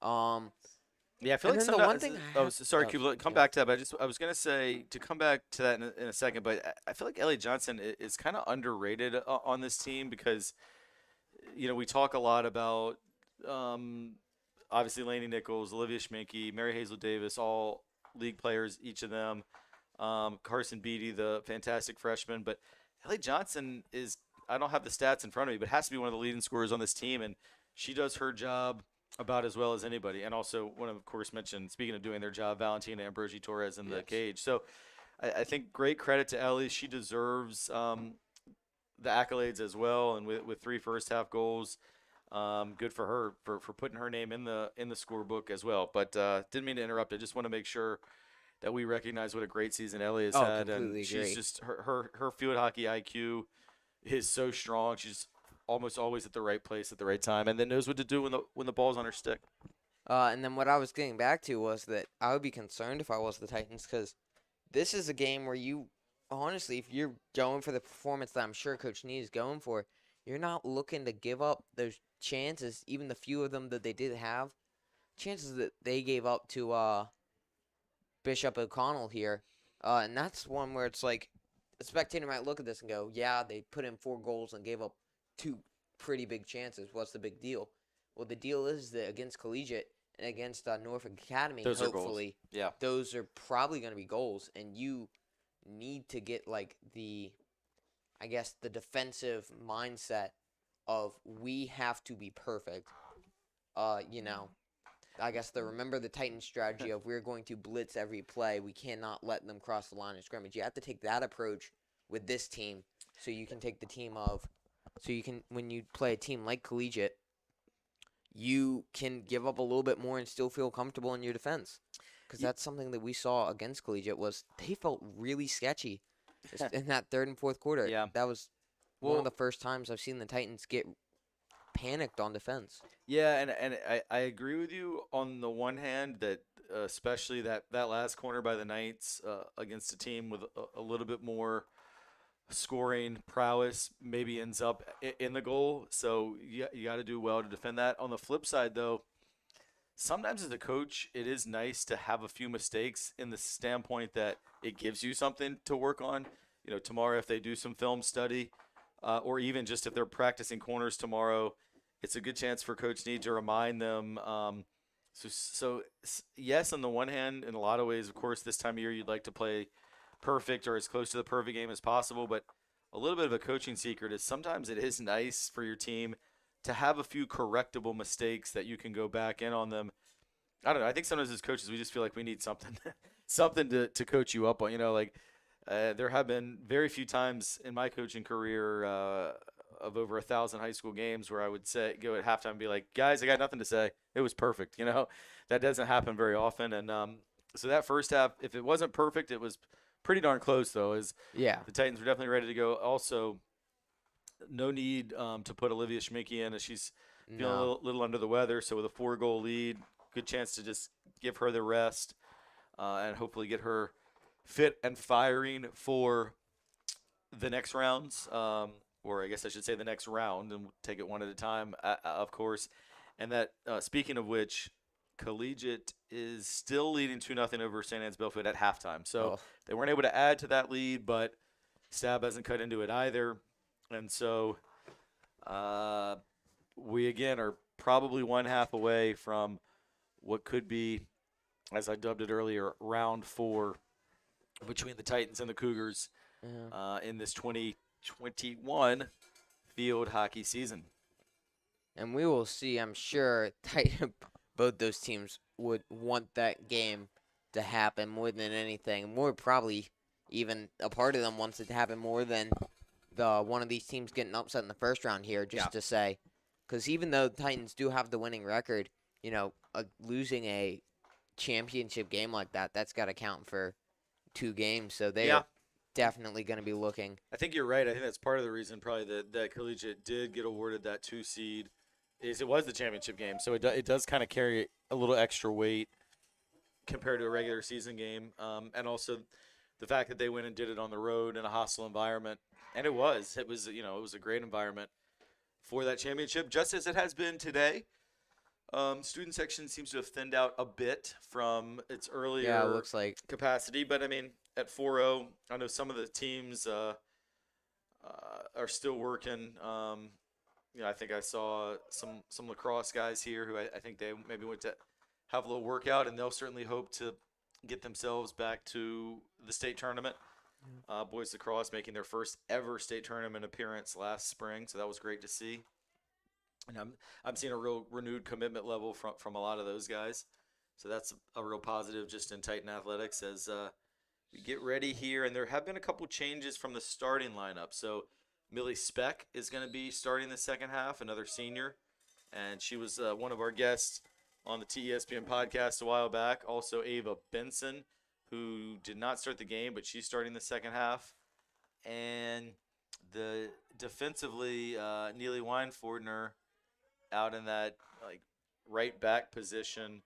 Yeah, I feel like sometimes. Sorry, Cuba, come back to that. But I was gonna say to come back to that in a second. But I feel like Ellie Johnson is kind of underrated on this team, because, we talk a lot about obviously Lainey Nichols, Olivia Schminke, Mary Hazel Davis, all league players, each of them. Carson Beatty, the fantastic freshman, but Ellie Johnson is. I don't have the stats in front of me, but has to be one of the leading scorers on this team, and she does her job about as well as anybody. And also, one of course mentioned, speaking of doing their job, Valentina Ambrosi Torres in the cage. So I think great credit to Ellie. She deserves the accolades as well, and with 3 first half goals, good for her for putting her name in the scorebook as well. But didn't mean to interrupt. I just want to make sure that we recognize what a great season Ellie has had, and she's just her field hockey IQ is so strong. She's almost always at the right place at the right time, and then knows what to do when the ball's on her stick. And then what I was getting back to was that I would be concerned if I was the Titans, because this is a game where you, honestly, if you're going for the performance that I'm sure Coach Nee is going for, you're not looking to give up those chances, even the few of them that they did have, chances that they gave up to Bishop O'Connell here. And that's one where it's like, a spectator might look at this and go, yeah, they put in 4 goals and gave up 2 pretty big chances. What's the big deal? Well, the deal is that against Collegiate and against Norfolk Academy, those hopefully, those are probably going to be goals, and you need to get the defensive mindset of we have to be perfect. I guess remember the Titans strategy of we're going to blitz every play. We cannot let them cross the line of scrimmage. You have to take that approach with this team, so you can take the team when you play a team like Collegiate, you can give up a little bit more and still feel comfortable in your defense. Because that's something that we saw against Collegiate, was they felt really sketchy in that third and fourth quarter. Yeah. That was one of the first times I've seen the Titans get panicked on defense. Yeah, and I agree with you on the one hand that especially that last corner by the Knights against a team with a little bit more scoring prowess maybe ends up in the goal. So you got to do well to defend that. On the flip side, though, sometimes as a coach, it is nice to have a few mistakes in the standpoint that it gives you something to work on. Tomorrow if they do some film study, or even just if they're practicing corners tomorrow, it's a good chance for Coach Nee to remind them. So yes, on the one hand, in a lot of ways, of course, this time of year you'd like to play perfect or as close to the perfect game as possible. But a little bit of a coaching secret is sometimes it is nice for your team to have a few correctable mistakes that you can go back in on them I don't know. I think sometimes as coaches, we just feel like we need something, something to coach you up on. Like there have been very few times in my coaching career of over 1,000 high school games where I would say go at halftime and be like, guys, I got nothing to say. It was perfect. That doesn't happen very often. And so that first half, if it wasn't perfect, it was pretty darn close though. As Yeah. the Titans were definitely ready to go. Also, no need to put Olivia Schminke in as she's feeling a No. little under the weather. So with a 4-goal lead, good chance to just give her the rest and hopefully get her fit and firing for the next rounds, or I guess I should say the next round, and we'll take it one at a time, of course. And that, speaking of which, Collegiate is still leading 2-0 over St. Anne's Belfield at halftime. So Oh. they weren't able to add to that lead, but Stab hasn't cut into it either. And so we, again, are probably one half away from what could be, as I dubbed it earlier, round 4 between the Titans and the Cougars Yeah. in this 2021 field hockey season. And we will see. I'm sure both those teams would want that game to happen more than anything. More probably even a part of them wants it to happen more than the one of these teams getting upset in the first round here, just Yeah. to say. Because even though the Titans do have the winning record, losing a championship game like that, that's got to count for 2 games. So they are definitely going to be looking. I think you're right. I think that's part of the reason probably that Collegiate did get awarded that 2 seed is it was the championship game. So it does kind of carry a little extra weight compared to a regular season game. And also the fact that they went and did it on the road in a hostile environment. And it was a great environment for that championship, just as it has been today. Student section seems to have thinned out a bit from its earlier Yeah, it looks like. capacity, but I mean, at 4-0, I know some of the teams are still working. I think I saw some lacrosse guys here who I think they maybe went to have a little workout, and they'll certainly hope to get themselves back to the state tournament. Boys lacrosse making their first ever state tournament appearance last spring, so that was great to see. And I'm seeing a real renewed commitment level from a lot of those guys. So that's a real positive just in Titan athletics as we get ready here. And there have been a couple changes from the starting lineup. So Millie Speck is going to be starting the second half, another senior. And she was one of our guests on the TESPN podcast a while back. Also Ava Benson, who did not start the game, but she's starting the second half. And the defensively, Neely Weinfordner out in that right back position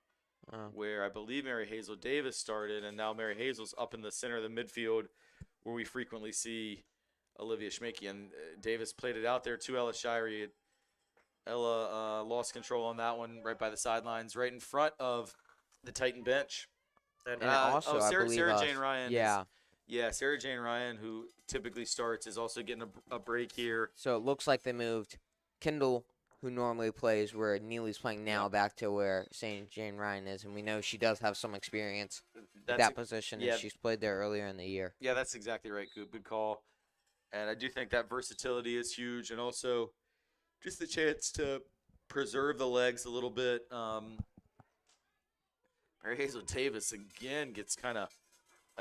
where I believe Mary Hazel Davis started, and now Mary Hazel's up in the center of the midfield where we frequently see Olivia Schminke. And Davis played it out there to Ella Shirey. Ella lost control on that one right by the sidelines, right in front of the Titan bench. And also, I believe Sarah Jane Ryan. Yeah. Sarah Jane Ryan, who typically starts, is also getting a break here. So it looks like they moved Kendall, who normally plays where Neely's playing now, back to where St. Jane Ryan is. And we know she does have some experience at that position, and she's played there earlier in the year. Yeah, that's exactly right. Good call. And I do think that versatility is huge, and also just the chance to preserve the legs a little bit. Mary Hazel Davis, again, gets kind of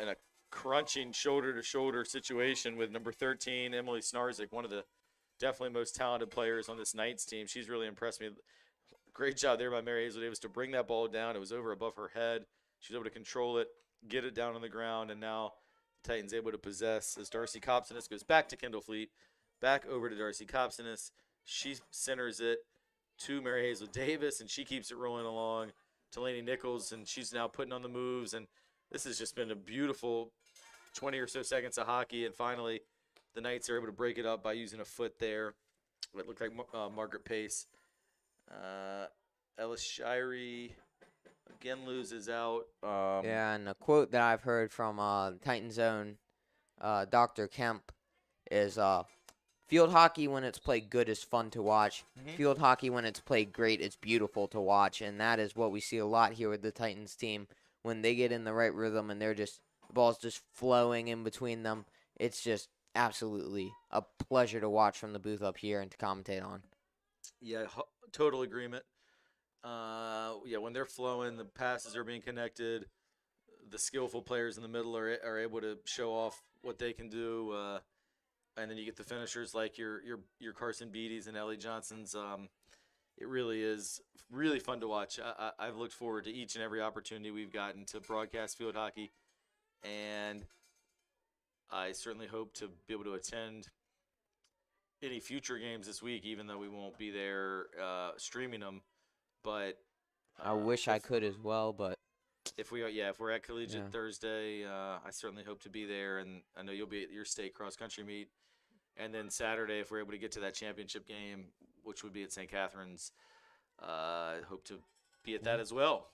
in a crunching shoulder-to-shoulder situation with number 13, Emily Snarzik, one of the definitely most talented players on this Knights team. She's really impressed me. Great job there by Mary Hazel Davis to bring that ball down. It was over above her head. She was able to control it, get it down on the ground, and now the Titans able to possess as Darcy Copsonis goes back to Kendall Fleet, back over to Darcy Copsonis. She centers it to Mary Hazel Davis, and she keeps it rolling along to Lainey Nichols, and she's now putting on the moves. And this has just been a beautiful 20 or so seconds of hockey, and finally the Knights are able to break it up by using a foot there. It looked like Margaret Pace. Ellis Shirey again loses out. And a quote that I've heard from Titans' own Dr. Kemp is field hockey when it's played good is fun to watch. Mhm. Field hockey when it's played great is beautiful to watch. And that is what we see a lot here with the Titans team. When they get in the right rhythm and the ball's just flowing in between them, it's just absolutely a pleasure to watch from the booth up here and to commentate on. Yeah, total agreement. when they're flowing, the passes are being connected. The skillful players in the middle are able to show off what they can do, and then you get the finishers like your Carson Beatties and Ellie Johnsons. It really is really fun to watch. I've looked forward to each and every opportunity we've gotten to broadcast field hockey, and I certainly hope to be able to attend any future games this week, even though we won't be there streaming them. But I wish I could as well, but if we're at Collegiate Yeah. Thursday, I certainly hope to be there, and I know you'll be at your state cross country meet. And then Saturday, if we're able to get to that championship game, which would be at St. Catharines, I hope to be at that as well.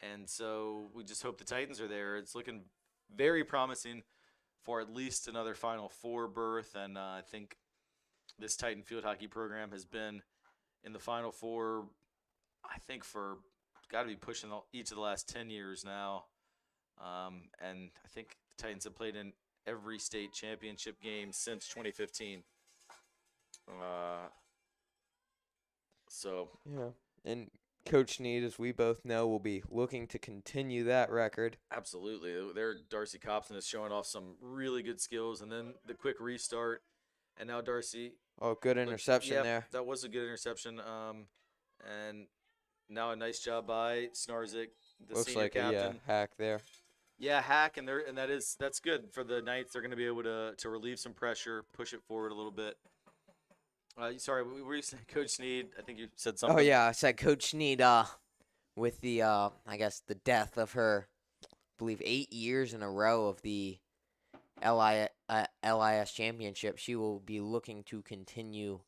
And so we just hope the Titans are there. It's looking very promising for at least another Final Four berth, and I think this Titan field hockey program has been in the Final Four, I think, for got to be pushing each of the last 10 years now. And I think the Titans have played in every state championship game since 2015. Yeah. And Coach Need, as we both know, will be looking to continue that record. Absolutely. Darcy Copson is showing off some really good skills, and then the quick restart. And now Darcy. Oh, good interception there. That was a good interception. And now a nice job by Snarzik, the Looks senior like captain. a hack there. Yeah, hack, and that's good for the Knights. They're going to be able to relieve some pressure, push it forward a little bit. Sorry, what were you saying, Coach Sneed? I think you said something. Oh yeah, I said Coach Need. With the I guess the death of her, I believe 8 years in a row of the LIS championship, she will be looking to continue.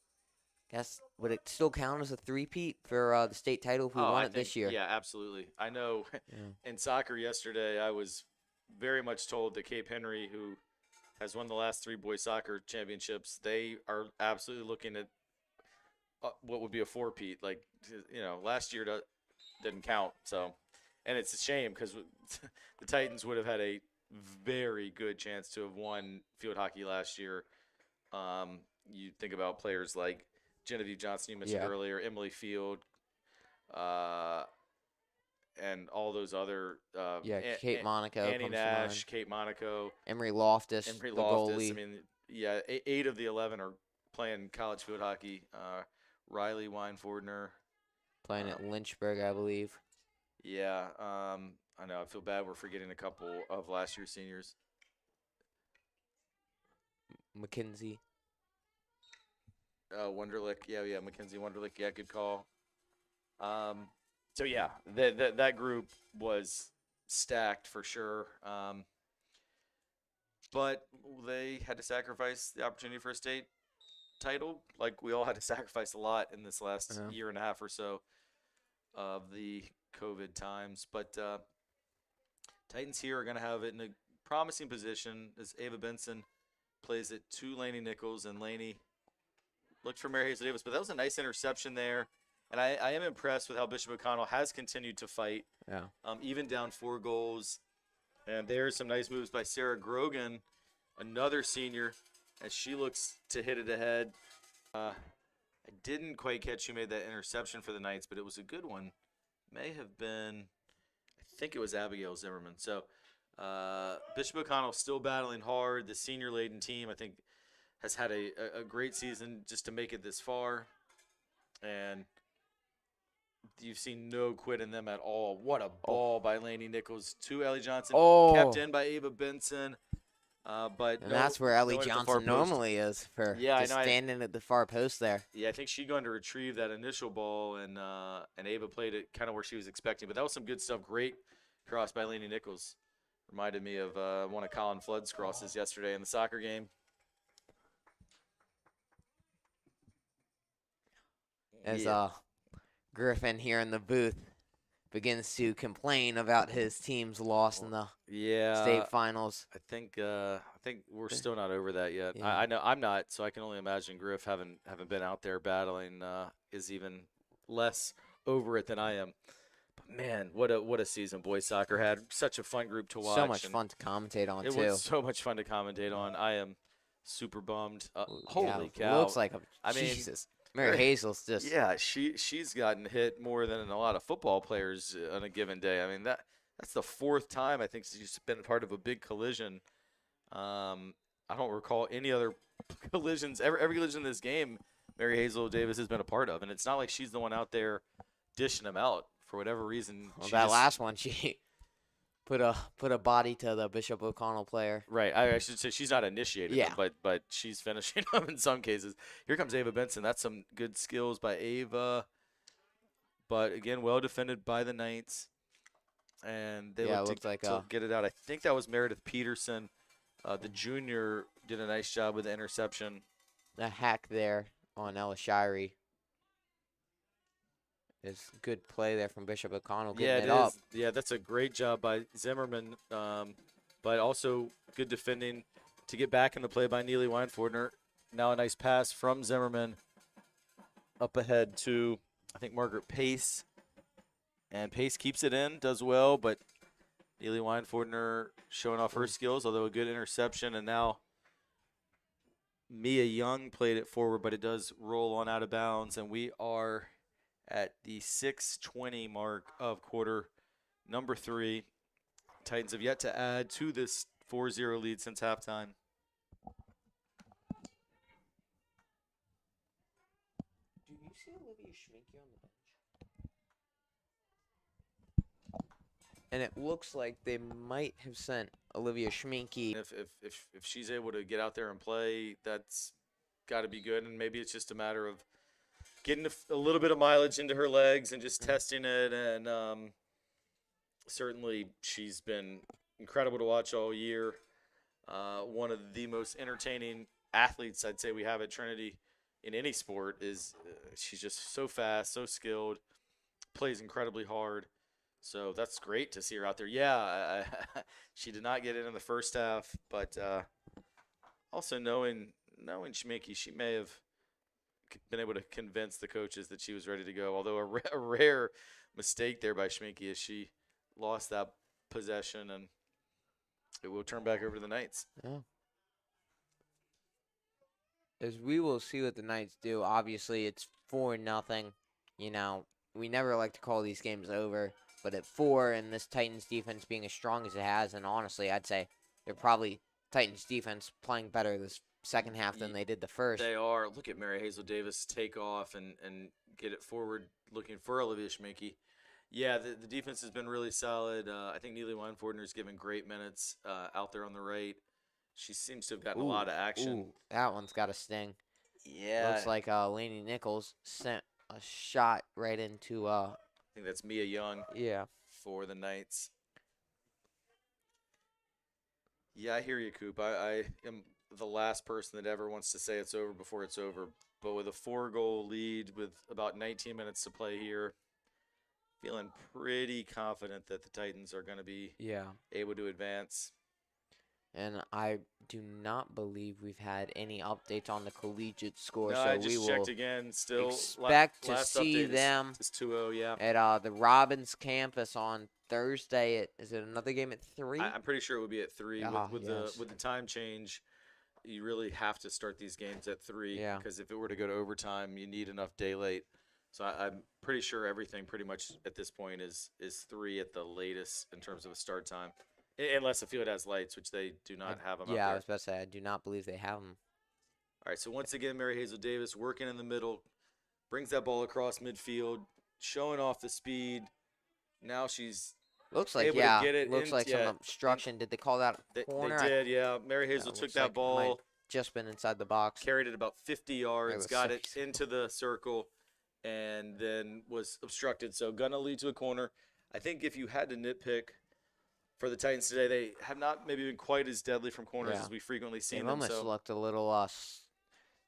Guess would it still count as a three-peat for the state title if we won it this year? Yeah, absolutely. I know. Yeah. In soccer yesterday, I was very much told that Cape Henry, who has won the last 3 boys soccer championships, they are absolutely looking at what would be a four-peat. Like, last year didn't count. So, and it's a shame because the Titans would have had a very good chance to have won field hockey last year. You think about players like Genevieve Johnson, you mentioned earlier, Emily Field, and all those other Kate Monaco, Annie Nash, Kate Monaco, Emery Loftus, the goalie. I mean, 8 of the 11 are playing college field hockey. Riley Weinfordner playing at Lynchburg, I believe. Yeah, I know. I feel bad we're forgetting a couple of last year's seniors. McKenzie. Wunderlich. Yeah, Mackenzie Wunderlich. Yeah, good call. So yeah, that group was stacked for sure. But they had to sacrifice the opportunity for a state title, like we all had to sacrifice a lot in this last year and a half or so of the COVID times. But Titans here are going to have it in a promising position as Ava Benson plays it to Lainey Nichols, and Lainey looked for Mary Hazel Davis, but that was a nice interception there. And I am impressed with how Bishop O'Connell has continued to fight, even down 4 goals. And there's some nice moves by Sarah Grogan, another senior, as she looks to hit it ahead. I didn't quite catch who made that interception for the Knights, but it was a good one. May have been, I think it was Abigail Zimmerman. So Bishop O'Connell still battling hard. The senior-laden team, I think, has had a great season just to make it this far. And you've seen no quit in them at all. What a ball by Lainey Nichols to Ellie Johnson. Kept in by Ava Benson. But that's where Ellie Johnson normally is for standing at the far post there. Yeah, I think she'd gone to retrieve that initial ball, and Ava played it kind of where she was expecting. But that was some good stuff. Great cross by Lainey Nichols. Reminded me of one of Colin Flood's crosses yesterday in the soccer game. As Griffin here in the booth begins to complain about his team's loss in the state finals. I think we're still not over that yet. Yeah. I know I'm not, so I can only imagine Griff having been out there battling is even less over it than I am. But man, what a season boys soccer had. Such a fun group to watch. So much fun to commentate on too. It was so much fun to commentate on. I am super bummed. Holy cow! Looks like Jesus. Mary Hazel's just Yeah, she's gotten hit more than a lot of football players on a given day. I mean that's the fourth time I think she's been part of a big collision. I don't recall any other collisions. Every collision in this game, Mary Hazel Davis has been a part of, and it's not like she's the one out there dishing them out for whatever reason. well, that last one she put a body to the Bishop O'Connell player. Right. I should say she's not initiated Yeah. them, but she's finishing them in some cases. Here comes Ava Benson. That's some good skills by Ava. But again, well defended by the Knights. And they look to get it out. I think that was Meredith Peterson. The junior did a nice job with the interception. The hack there on Ella Shirey. Is good play there from Bishop O'Connell getting it up. Yeah, that's a great job by Zimmerman, but also good defending to get back in the play by Neely Weinfordner. Now a nice pass from Zimmerman up ahead to, I think, Margaret Pace. And Pace keeps it in, does well, but Neely Weinfordner showing off her skills, although a good interception. And now Mia Young played it forward, but it does roll on out of bounds, and we are at the 6:20 mark of quarter number 3. Titans have yet to add to this 4-0 lead since halftime. Do you see Olivia Schminke on the bench? And it looks like they might have sent Olivia Schminke. If she's able to get out there and play, that's got to be good, and maybe it's just a matter of getting a little bit of mileage into her legs and just testing it. And certainly she's been incredible to watch all year. One of the most entertaining athletes I'd say we have at Trinity in any sport is she's just so fast, so skilled, plays incredibly hard. So that's great to see her out there. Yeah, she did not get in the first half, but also knowing Schminke, she may have been able to convince the coaches that she was ready to go. Although a rare mistake there by Schminke as she lost that possession, and it will turn back over to the Knights. Yeah. As we will see what the Knights do. Obviously, it's 4-0. You know, we never like to call these games over, but at 4, and this Titans defense being as strong as it has, and honestly, I'd say they're probably Titans defense playing better this second half than they did the first. They are. Look at Mary Hazel Davis take off and get it forward looking for Olivia Schminke. Yeah, the defense has been really solid. I think Neely Weinfordner's given great minutes out there on the right. She seems to have gotten a lot of action. Ooh, that one's got a sting. Yeah. Looks like Lainey Nichols sent a shot right into I think that's Mia Young. Yeah. For the Knights. Yeah, I hear you, Coop. I am the last person that ever wants to say it's over before it's over. But with a 4-goal lead with about 19 minutes to play here, feeling pretty confident that the Titans are going to be able to advance. And I do not believe we've had any updates on the collegiate score. No, so I just we will checked again. Still expect to see them is 2-0, yeah. At the Robbins campus on Thursday. Is it another game at 3? I'm pretty sure it would be at 3. With the time change, you really have to start these games at 3. Yeah. Because if it were to go to overtime, you need enough daylight. So I'm pretty sure everything pretty much at this point is 3 at the latest in terms of a start time. Unless the field has lights, which they do not have them up there. Yeah, I was about to say, I do not believe they have them. All right, so once again, Mary Hazel Davis working in the middle, brings that ball across midfield, showing off the speed. Now she's looks like able to get it looks like some obstruction. Did they call that corner? They did, yeah. Mary Hazel took that ball. Just been inside the box. Carried it about 50 yards, got it into the circle, and then was obstructed. So gonna lead to a corner. I think if you had to nitpick for the Titans today, they have not maybe been quite as deadly from corners as we frequently see them. Almost looked a little,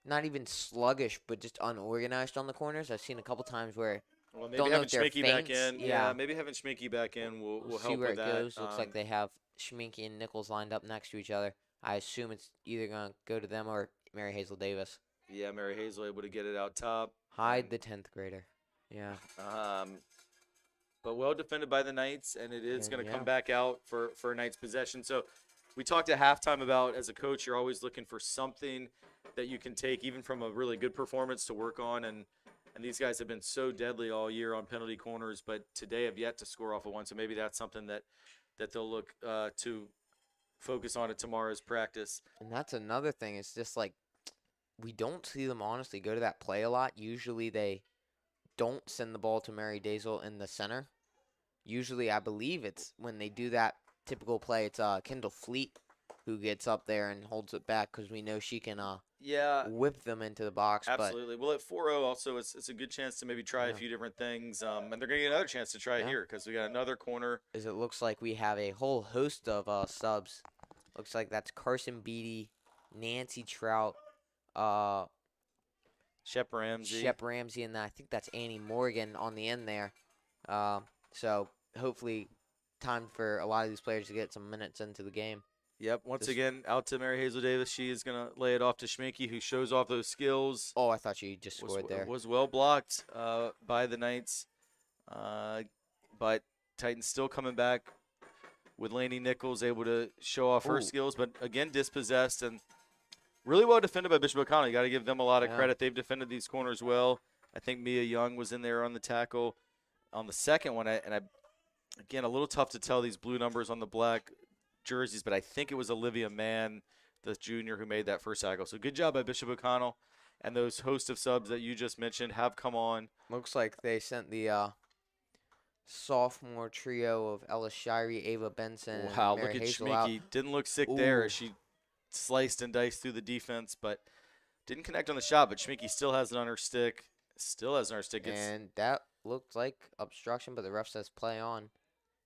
not even sluggish, but just unorganized on the corners. I've seen a couple times where maybe having Schminke back in. Yeah, maybe having Schminke back in will help see where with it that. goes. Looks like they have Schminke and Nichols lined up next to each other. I assume it's either going to go to them or Mary Hazel Davis. Yeah, Mary Hazel able to get it out top. Hide the 10th grader. Yeah. But well defended by the Knights, and it is going to come back out for a Knights possession. So we talked at halftime about, as a coach, you're always looking for something that you can take, even from a really good performance, to work on. And these guys have been so deadly all year on penalty corners, but today have yet to score off of one. So maybe that's something that they'll look to focus on at tomorrow's practice. And that's another thing. It's just like we don't see them honestly go to that play a lot. Usually they don't send the ball to Mary Daisel in the center. Usually, I believe it's when they do that typical play, it's Kendall Fleet who gets up there and holds it back because we know she can whip them into the box. Absolutely. Well, at 4-0, also, it's a good chance to maybe try a few different things. And they're going to get another chance to try it here because we got another corner. As it looks like we have a whole host of subs. Looks like that's Carson Beatty, Nancy Trout, Shep Ramsey, and I think that's Annie Morgan on the end there. So hopefully time for a lot of these players to get some minutes into the game. Yep. Once again, out to Mary Hazel Davis. She is going to lay it off to Schminke, who shows off those skills. Oh, I thought she just scored there. Was well blocked by the Knights. But Titans still coming back with Lainey Nichols able to show off her skills. But, again, dispossessed and really well defended by Bishop O'Connell. You got to give them a lot of credit. They've defended these corners well. I think Mia Young was in there on the tackle on the second one. Again, a little tough to tell these blue numbers on the black jerseys, but I think it was Olivia Mann, the junior, who made that first tackle. So good job by Bishop O'Connell. And those host of subs that you just mentioned have come on. Looks like they sent the sophomore trio of Ella Shirey, Ava Benson, Wow, and Mary look at Hazel Schminke. Didn't look sick there as she sliced and diced through the defense, but didn't connect on the shot. But Schminke still has it on her stick. And that looked like obstruction, but the ref says play on.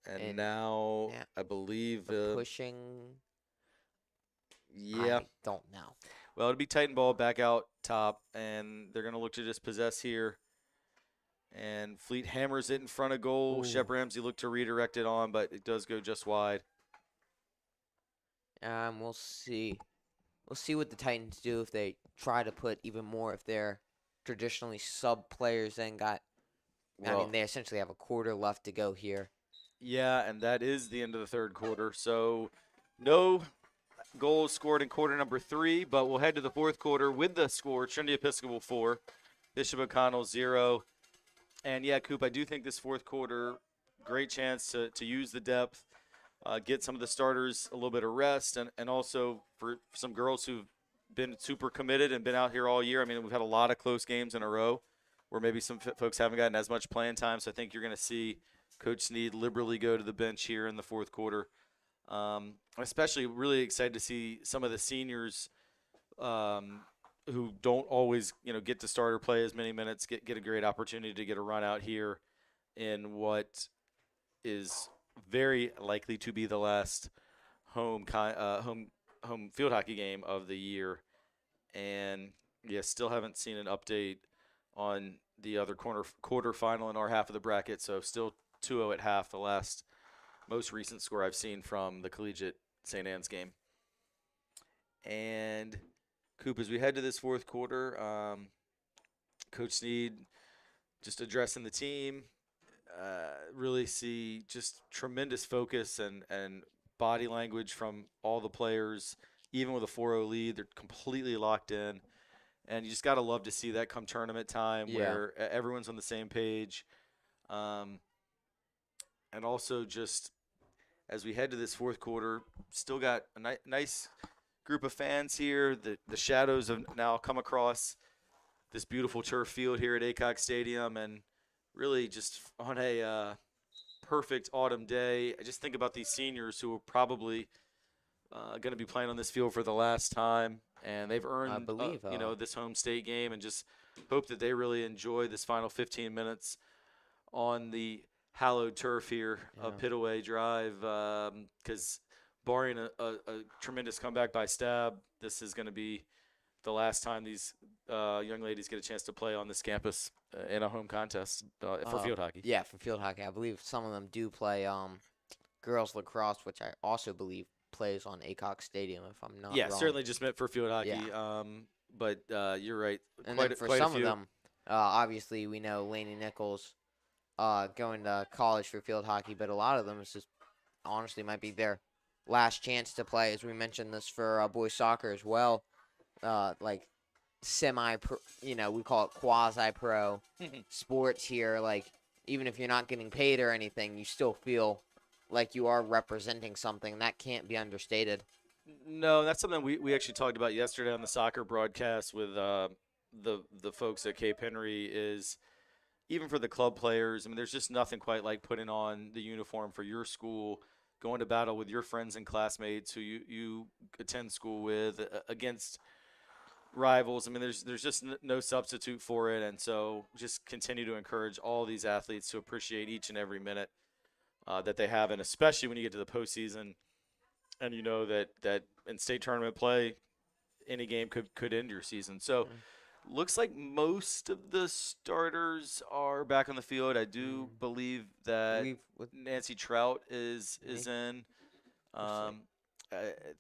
And now I believe pushing. Yeah. I don't know. Well, it'll be Titan ball back out top, and they're going to look to dispossess here. And Fleet hammers it in front of goal. Shep Ramsey looked to redirect it on, but it does go just wide. We'll see. We'll see what the Titans do if they try to put even more if they're traditionally sub players and got. I mean, they essentially have a quarter left to go here. Yeah, and that is the end of the third quarter. So no goals scored in quarter number 3, but we'll head to the fourth quarter with the score: Trinity Episcopal 4, Bishop O'Connell 0. And yeah, Coop, I do think this fourth quarter, great chance to use the depth, get some of the starters a little bit of rest, and also for some girls who've been super committed and been out here all year. I mean, we've had a lot of close games in a row where maybe some folks haven't gotten as much playing time. So I think you're going to see Coach Sneed liberally go to the bench here in the fourth quarter. I'm especially really excited to see some of the seniors who don't always, get to start or play as many minutes, get a great opportunity to get a run out here in what is very likely to be the last home field hockey game of the year. And still haven't seen an update on the other quarter final in our half of the bracket. So still 2-0 at half, the most recent score I've seen from the collegiate St. Anne's game. And Coop, as we head to this fourth quarter, Coach Sneed just addressing the team, really see just tremendous focus and body language from all the players. Even with a 4-0 lead, they're completely locked in. And you just got to love to see that come tournament time where everyone's on the same page. And also just as we head to this fourth quarter, still got a nice group of fans here. The shadows have now come across this beautiful turf field here at Aycock Stadium, and really just on a perfect autumn day. I just think about these seniors who are probably going to be playing on this field for the last time, and they've earned, I believe, this home state game, and just hope that they really enjoy this final 15 minutes on the hallowed turf here of Pitaway Drive, because barring a tremendous comeback by Stab, this is going to be the last time these young ladies get a chance to play on this campus in a home contest for field hockey. Yeah, for field hockey. I believe some of them do play girls lacrosse, which I also believe plays on Aycock Stadium, if I'm not wrong. Yeah, certainly just meant for field hockey. Yeah. But you're right. And then for some of them, obviously we know Lainey Nichols going to college for field hockey, but a lot of them is just honestly might be their last chance to play, as we mentioned this for boys soccer as well. Like semi-pro, we call it quasi-pro sports here. Like, even if you're not getting paid or anything, you still feel like you are representing something. That can't be understated. No, that's something we actually talked about yesterday on the soccer broadcast with the folks at Cape Henry. Is even for the club players, I mean, there's just nothing quite like putting on the uniform for your school, going to battle with your friends and classmates who you attend school with against rivals. I mean, there's just no substitute for it, and so just continue to encourage all these athletes to appreciate each and every minute that they have, and especially when you get to the postseason, and you know that in state tournament play, any game could end your season. So. Looks like most of the starters are back on the field. I do believe that Nancy Trout is in. I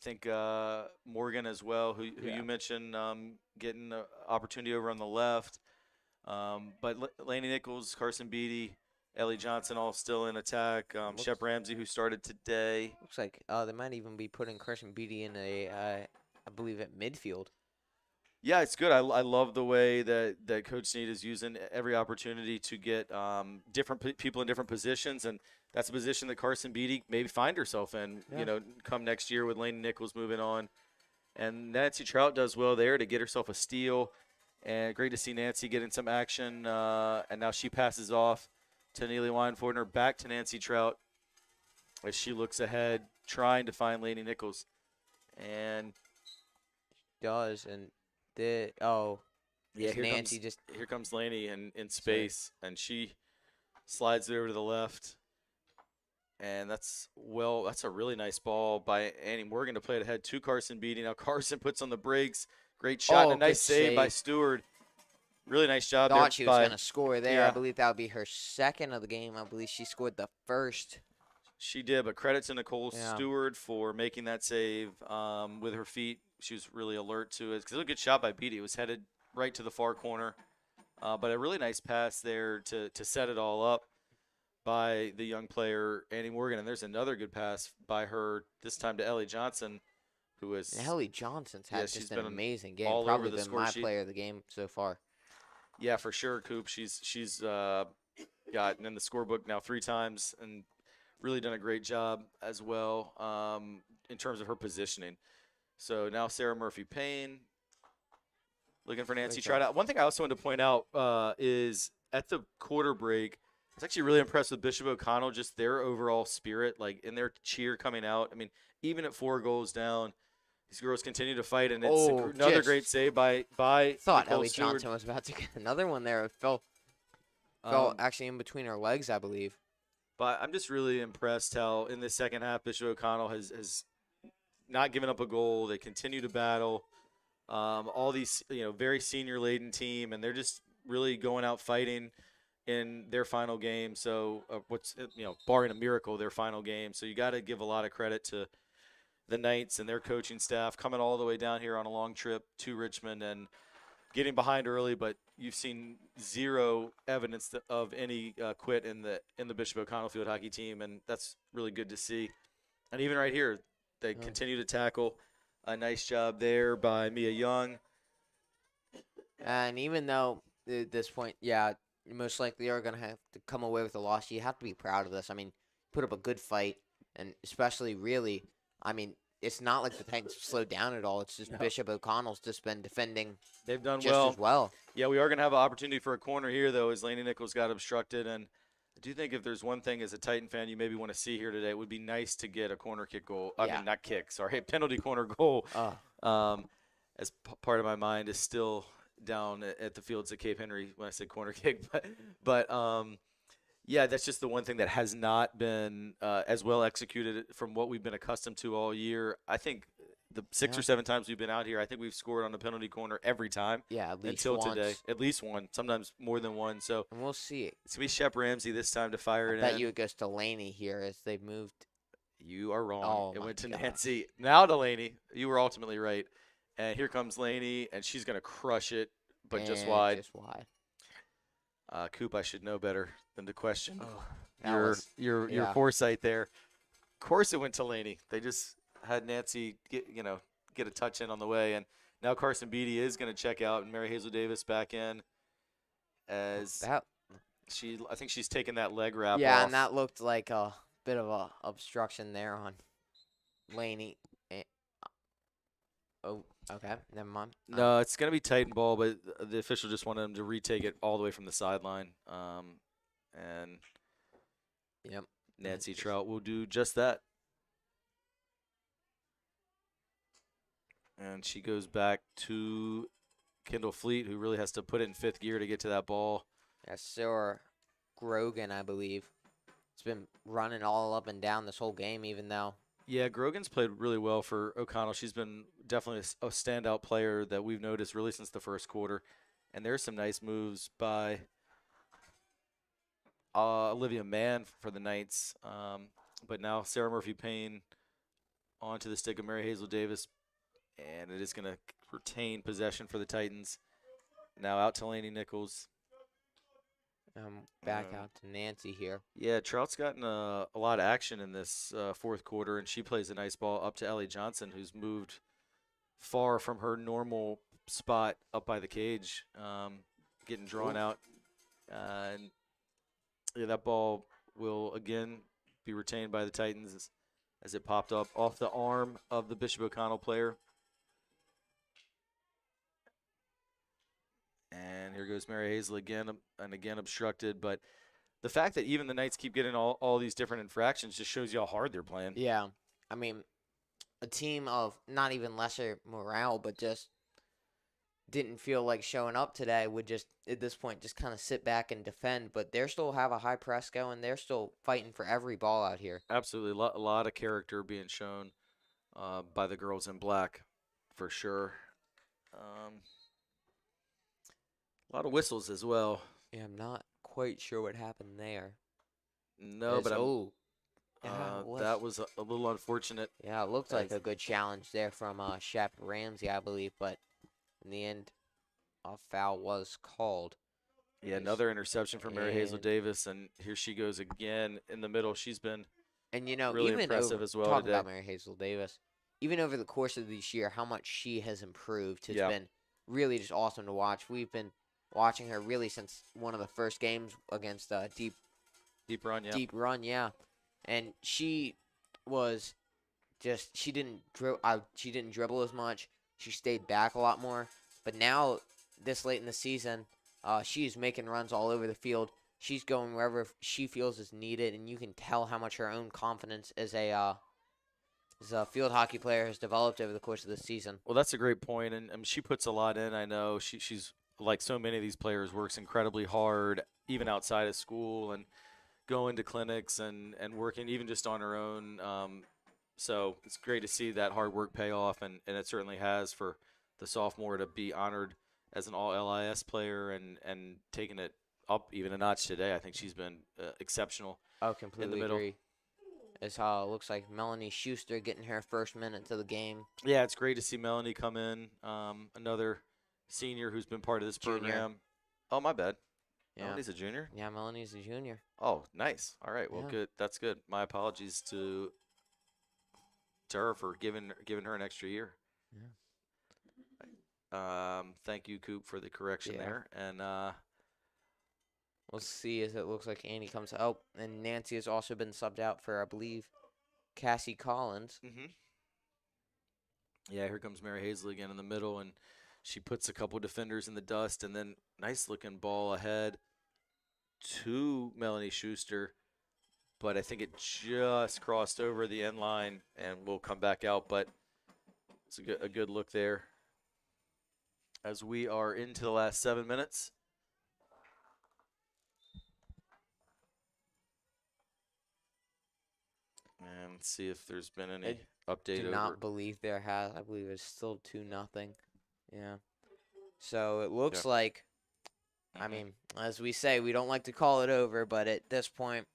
think Morgan as well, who you mentioned, getting an opportunity over on the left. But Laney Nichols, Carson Beatty, Ellie Johnson all still in attack. Shep Ramsey, who started today. Looks like they might even be putting Carson Beatty in I believe, at midfield. Yeah, it's good. I love the way that Coach Snead is using every opportunity to get different people in different positions, and that's a position that Carson Beatty maybe find herself in, come next year with Lane Nichols moving on. And Nancy Trout does well there to get herself a steal, and great to see Nancy getting some action, and now she passes off to Neely Weinfordner, back to Nancy Trout as she looks ahead, trying to find Laney Nichols. And does, and here comes Laney in space, and she slides it over to the left, and that's a really nice ball by Annie Morgan to play it ahead to Carson Beatty. Now Carson puts on the brakes, great shot, and a nice save by Stewart. Really nice job. Thought she was going to score there. Yeah. I believe that would be her second of the game. I believe she scored the first. She did, but credit to Nicole Stewart for making that save with her feet. She was really alert to it. Because it was a good shot by Beatty. It was headed right to the far corner. But a really nice pass there to set it all up by the young player, Annie Morgan. And there's another good pass by her, this time to Ellie Johnson, who is – Ellie Johnson's had just an amazing game. All Probably over the been my player of the game so far. Yeah, for sure, Coop. She's gotten in the scorebook now 3 times and really done a great job as well in terms of her positioning. So now Sarah Murphy-Payne looking for Nancy Trout. One thing I also wanted to point out is at the quarter break, I was actually really impressed with Bishop O'Connell, just their overall spirit, like in their cheer coming out. I mean, even at 4 goals down, these girls continue to fight, and it's another great save by thought Nicole Ellie Stewart. Johnson was about to get another one there. It fell actually in between her legs, I believe. But I'm just really impressed how in the second half Bishop O'Connell has not given up a goal. They continue to battle. All these, very senior-laden team, and they're just really going out fighting in their final game. So barring a miracle, their final game. So you got to give a lot of credit to the Knights and their coaching staff coming all the way down here on a long trip to Richmond and getting behind early, but you've seen zero evidence of any quit in the Bishop O'Connell field hockey team, and that's really good to see. And even right here, they continue to tackle. A nice job there by Mia Young. And even though at this point, you most likely are going to have to come away with a loss, you have to be proud of this. I mean, put up a good fight, and especially really, I mean, it's not like the Titans slowed down at all. It's just Bishop O'Connell's just been defending. They've done just as well. Yeah, we are going to have an opportunity for a corner here, though, as Laney Nichols got obstructed. And I do think if there's one thing as a Titan fan you maybe want to see here today, it would be nice to get a corner kick goal. I mean, not kick, sorry, penalty corner goal. As part of my mind is still down at the fields at Cape Henry when I say corner kick. But yeah, that's just the one thing that has not been as well executed from what we've been accustomed to all year. I think the 6 or 7 times we've been out here, I think we've scored on a penalty corner every time. Yeah, at least until once. Today. At least one, sometimes more than one. So and we'll see. It's going to be Shep Ramsey this time to fire it in. I bet you it goes to Laney here as they've moved. You are wrong. Oh, it went to gosh. Nancy. Now to Laney. You were ultimately right. And here comes Laney, and she's going to crush it, but just wide. Just wide. Coop, I should know better than to question Oh, your foresight there. course it went to Laney. They just had Nancy get a touch in on the way, and now Carson Beatty is going to check out, and Mary Hazel Davis back in as That I think she's taking that leg wrap yeah, off. and that looked like a bit of a obstruction there on Laney. Oh, okay, never mind. No, it's going to be Titan ball, but the official just wanted him to retake it all the way from the sideline. And Yep. Nancy Trout will do just that. And she goes back to Kendall Fleet, who really has to put it in fifth gear to get to that ball. Yeah, Sarah Grogan, I believe. It's been running all up and down this whole game, even though. Yeah, Grogan's played really well for O'Connell. She's been definitely a standout player that we've noticed really since the first quarter. And there's some nice moves by Olivia Mann for the Knights. But now Sarah Murphy-Payne onto the stick of Mary Hazel Davis. And it is going to retain possession for the Titans. Now out to Laney Nichols. Back out to Nancy here. Yeah, Trout's gotten a lot of action in this fourth quarter, and she plays a nice ball up to Ellie Johnson, who's moved far from her normal spot up by the cage, getting drawn out. And yeah, that ball will again be retained by the Titans as it popped up off the arm of the Bishop O'Connell player. And here goes Mary Hazel again, and again obstructed. But the fact that even the Knights keep getting all these different infractions just shows you how hard they're playing. Yeah. I mean, a team of not even lesser morale, but just didn't feel like showing up today would just, at this point, just kind of sit back and defend. But they still have a high press going. They're still fighting for every ball out here. Absolutely. A lot of character being shown by the girls in black, for sure. A lot of whistles as well. Yeah, I'm not quite sure what happened there. No, but Yeah, that was a little unfortunate. Yeah, it looked like a good challenge there from Shep Ramsey, I believe, but in the end, a foul was called. Yeah, another interception from Mary Hazel Davis, and here she goes again in the middle. She's been really even impressive as well talking today. about Mary Hazel Davis, even over the course of this year, how much she has improved has been really just awesome to watch. We've been watching her really since one of the first games against Deep Run, yeah. Deep Run, yeah. And she was just she didn't dribble as much. She stayed back a lot more. But now, this late in the season, she's making runs all over the field. She's going wherever she feels is needed, and you can tell how much her own confidence as a field hockey player has developed over the course of the season. Well, that's a great point, and she puts a lot in. I know she's like so many of these players, works incredibly hard, even outside of school, and going to clinics and working even just on her own. So it's great to see that hard work pay off, and it certainly has for the sophomore to be honored as an all-LIS player and taking it up even a notch today. I think she's been exceptional. Oh, completely agree. Is how it looks like Melanie Schuster getting her first minute to the game. Yeah, it's great to see Melanie come in. Another senior who's been part of this program. Oh, my bad. Yeah. Melanie's a junior? Yeah, Melanie's a junior. Oh, nice. All right. Well, good. That's good. My apologies to her for giving her an extra year. Yeah. Thank you, Coop, for the correction there. And we'll see as it looks like Annie comes out. And Nancy has also been subbed out for, I believe, Cassie Collins. Mm-hmm. Yeah, here comes Mary Hazel again in the middle, and she puts a couple defenders in the dust, and then nice-looking ball ahead to Melanie Schuster. But I think it just crossed over the end line and will come back out. But it's a good look there as we are into the last 7 minutes. And see if there's been any update. I do not believe there has. I believe it's still 2-0. Yeah. So it looks like, I mean, as we say, we don't like to call it over, but at this point,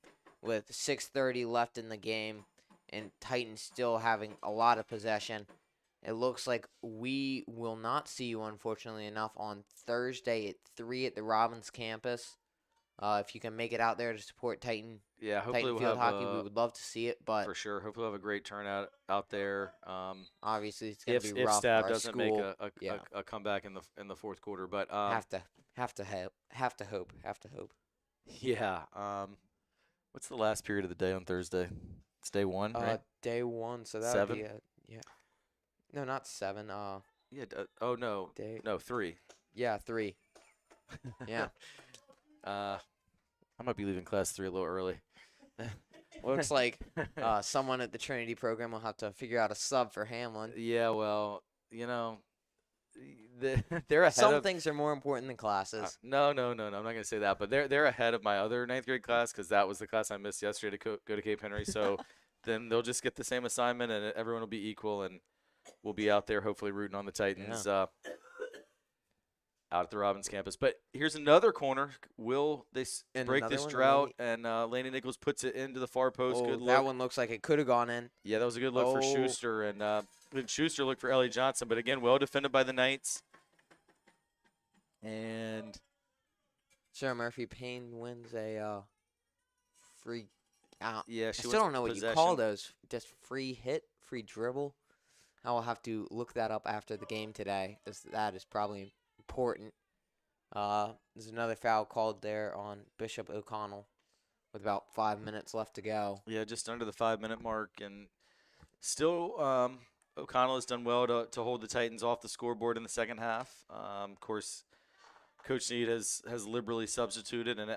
with 6:30 left in the game and Titans still having a lot of possession, it looks like we will not see you, unfortunately enough, on Thursday at 3 at the Robbins campus. If you can make it out there to support Titan hopefully we'll field have hockey, we would love to see it. But for sure. Hopefully we'll have a great turnout out there. obviously, it's gonna be If rough. Stab Our doesn't make school, yeah, a comeback in the fourth quarter, but have to hope. yeah. What's the last period of the day on Thursday? It's day one, right? Day one, so that would 7? be yeah. No, not 7. Yeah. Oh no, Day. no 3. Yeah, 3. Yeah. I might be leaving class 3 a little early. Looks like someone at the Trinity program will have to figure out a sub for Hamlin. Yeah, well, they're ahead Some of. things are more important than classes. No. I'm not gonna say that, but they're ahead of my other 9th grade class because that was the class I missed yesterday to go to Cape Henry. So then they'll just get the same assignment and everyone will be equal and we'll be out there hopefully rooting on the Titans out at the Robbins campus. But here's another corner. Will they And break another this one, drought? And Laney Nichols puts it into the far post. Oh, Good look. that one looks like it could have gone in. Yeah, that was a good look for Oh. Schuster. And Schuster looked for Ellie Johnson. But again, well defended by the Knights. And Sarah Murphy Payne wins a free out. yeah, I she still wins don't know what you possession. call those. Just free hit, free dribble. I will have to look that up after the game today, as that is probably important. There's another foul called there on Bishop O'Connell with about 5 minutes left to go. Yeah, just under the 5-minute mark. And still, O'Connell has done well to hold the Titans off the scoreboard in the second half. Of course, Coach Snead has liberally substituted, and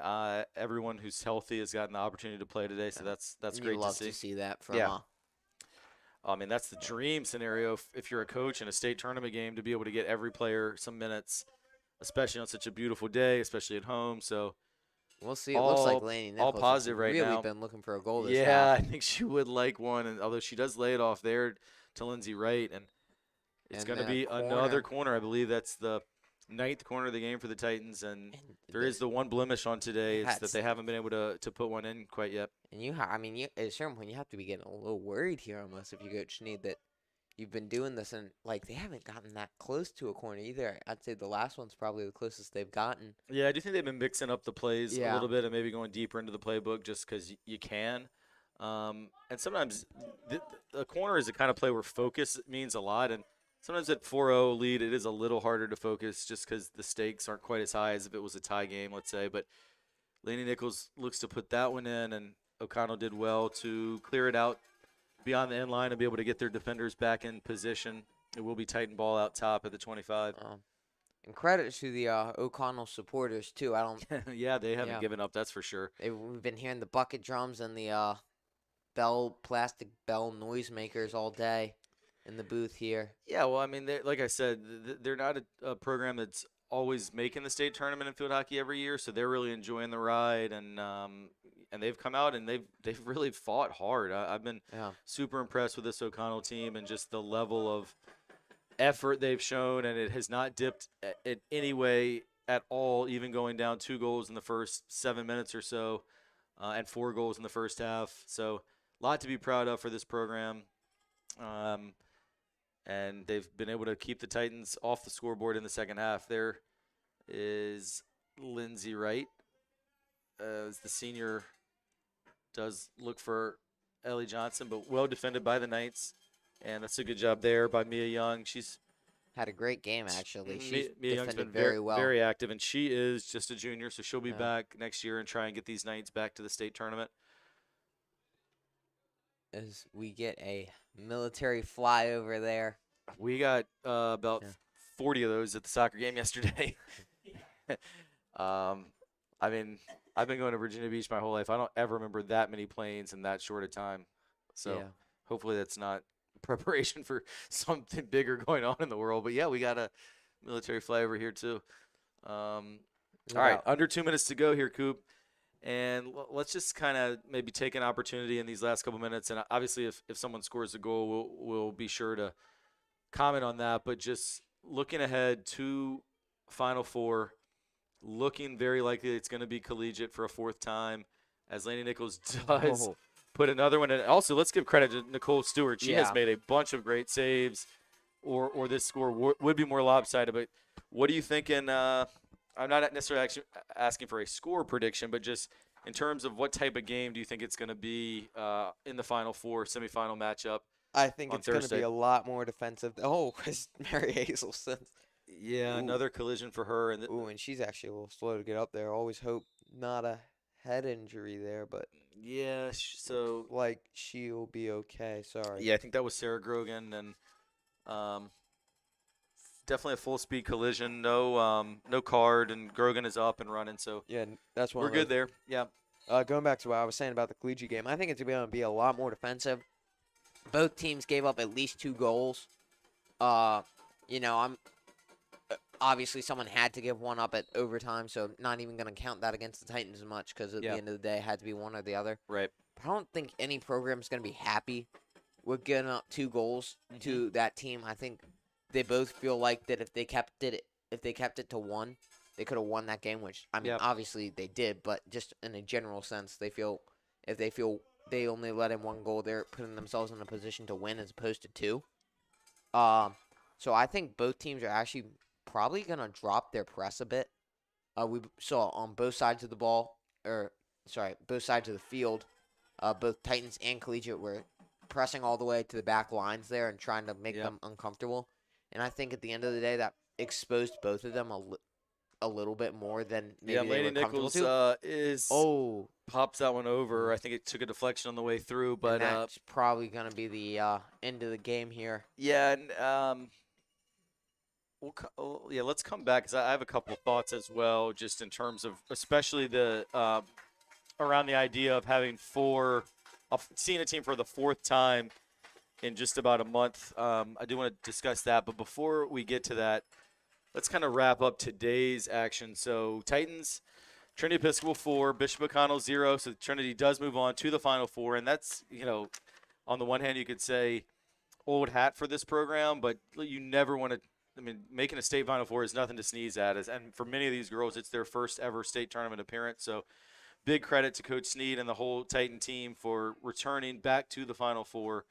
everyone who's healthy has gotten the opportunity to play today. So that's You great love to see. that from Yeah. I mean, that's the dream scenario if you're a coach in a state tournament game to be able to get every player some minutes, especially on such a beautiful day, especially at home. So We'll see. It looks like all- Laney all Nichols positive has right really now. been looking for a goal this yeah, half. I think she would like one, and although she does lay it off there to Lindsay Wright, and it's And going to the be corner. another corner. I believe that's the 9th corner of the game for the Titans, and there is the one blemish on today. It's that That's- they haven't been able to put one in quite yet. And at a certain point, you have to be getting a little worried here almost if you Coach Snead that you've been doing this and like they haven't gotten that close to a corner either. I'd say the last one's probably the closest they've gotten. Yeah, I do think they've been mixing up the plays a Yeah. little bit and maybe going deeper into the playbook just because you can. And sometimes the corner is the kind of play where focus means a lot. And sometimes at 4-0 lead, it is a little harder to focus just because the stakes aren't quite as high as if it was a tie game, let's say. But Laney Nichols looks to put that one in, and O'Connell did well to clear it out beyond the end line and be able to get their defenders back in position. It will be Titan ball out top at the 25. And credit to the O'Connell supporters too. I don't. Yeah, they haven't Yeah. given up, that's for sure. We've been hearing the bucket drums and the plastic bell noisemakers all day in the booth here. Yeah, well, I mean, like I said, they're not a program that's always making the state tournament in field hockey every year, so they're really enjoying the ride, and they've come out and they've really fought hard. I've been super impressed with this O'Connell team and just the level of effort they've shown, and it has not dipped in any way at all, even going down 2 goals in the first 7 minutes or so, and 4 goals in the first half. So a lot to be proud of for this program. And they've been able to keep the Titans off the scoreboard in the second half. There is Lindsay Wright, as the senior does look for Ellie Johnson, but well defended by the Knights. And that's a good job there by Mia Young. She's had a great game, actually. Mia She's Young's been defended very well. very active, and she is just a junior, so she'll be back next year and try and get these Knights back to the state tournament. As we get a military flyover there. We got about 40 of those at the soccer game yesterday. I mean, I've been going to Virginia Beach my whole life. I don't ever remember that many planes in that short a time. So hopefully that's not preparation for something bigger going on in the world. But, yeah, we got a military flyover here too. All right, under 2 minutes to go here, Coop. And let's just kind of maybe take an opportunity in these last couple minutes. And obviously if someone scores a goal, we'll be sure to comment on that. But just looking ahead to Final Four, looking very likely it's going to be collegiate for a 4th time, as Laney Nichols does put another one in. Also, let's give credit to Nicole Stewart. She has made a bunch of great saves, or this score would be more lopsided. But what are you thinking? I'm not necessarily actually asking for a score prediction, but just in terms of what type of game do you think it's going to be in the Final Four semifinal matchup I think on it's going to be Thursday? a lot more defensive. Oh, it's Mary Hazelson. Yeah, Ooh, another collision for her, and ooh, and she's actually a little slow to get up there. Always hope not a head injury there, but yeah, looks so like she'll be okay. Sorry. yeah, I think that was Sarah Grogan, and um, definitely a full speed collision. No card, and Grogan is up and running, so Yeah, that's one we're of those. good there. Yeah, Going back to what I was saying about the collegiate game, I think it's going to be a lot more defensive. Both teams gave up at least 2 goals. Uh, I'm obviously someone had to give one up at overtime, so not even going to count that against the Titans as much because at the yeah, end of the day, it had to be one or the other. right. But I don't think any program is going to be happy with giving up 2 goals to that team. I think they both feel like that if they kept it to 1, they could have won that game. Which I mean, Yeah, obviously they did, but just in a general sense, if they feel they only let in 1 goal, they're putting themselves in a position to win as opposed to 2. Um, so I think both teams are actually probably gonna drop their press a bit. We saw on both sides of the ball, or sorry, both sides of the field, both Titans and Collegiate were pressing all the way to the back lines there and trying to make yeah, them uncomfortable. And I think at the end of the day, that exposed both of them a little bit more than yeah. maybe they Lady were comfortable Nichols to. is Oh, pops that one over. I think it took a deflection on the way through, and but that's probably gonna be the end of the game here. yeah, and yeah, let's come back because I have a couple of thoughts as well, just in terms of especially the around the idea of having seeing a team for the 4th time in just about a month. I do want to discuss that, but before we get to that, let's kind of wrap up today's action. So Titans, Trinity Episcopal 4, Bishop O'Connell 0. So Trinity does move on to the Final Four, and that's on the one hand you could say old hat for this program, but you never want to. I mean, making a state Final Four is nothing to sneeze at, and for many of these girls, it's their first ever state tournament appearance. So big credit to Coach Sneed and the whole Titan team for returning back to the Final Four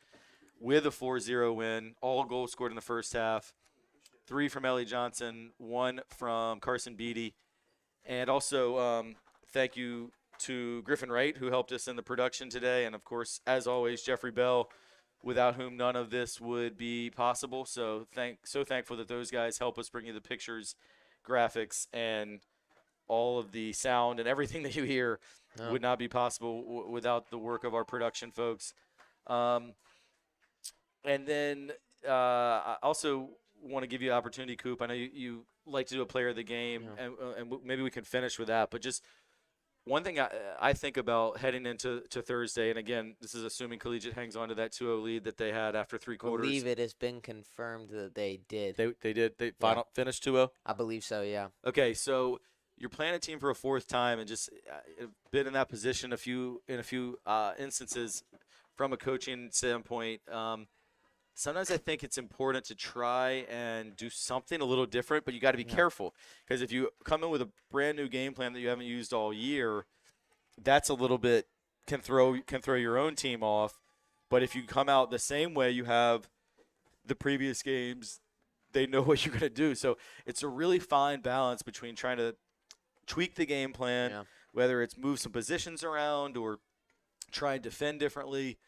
with a 4-0 win. All goals scored in the first half. 3 from Ellie Johnson, 1 from Carson Beatty. And also thank you to Griffin Wright, who helped us in the production today. And, of course, as always, Jeffrey Bell, without whom none of this would be possible. So thankful that those guys help us bring you the pictures, graphics, and all of the sound and everything that you hear No. would not be possible without the work of our production folks. And then I also want to give you an opportunity, Coop. I know you like to do a player of the game, Yeah. and maybe we can finish with that. But just one thing I think about heading into Thursday, and again, this is assuming Collegiate hangs on to that 2-0 lead that they had after 3 I quarters. believe it has been confirmed that they did. They did. They finished 2-0? I believe so, yeah. Okay, so you're playing a team for a 4th time and just been in that position in a few instances from a coaching standpoint. Sometimes I think it's important to try and do something a little different, but you got to be careful because if you come in with a brand new game plan that you haven't used all year, that's a little bit can throw your own team off. But if you come out the same way you have the previous games, they know what you're going to do. So it's a really fine balance between trying to tweak the game plan, whether it's move some positions around or try and defend differently.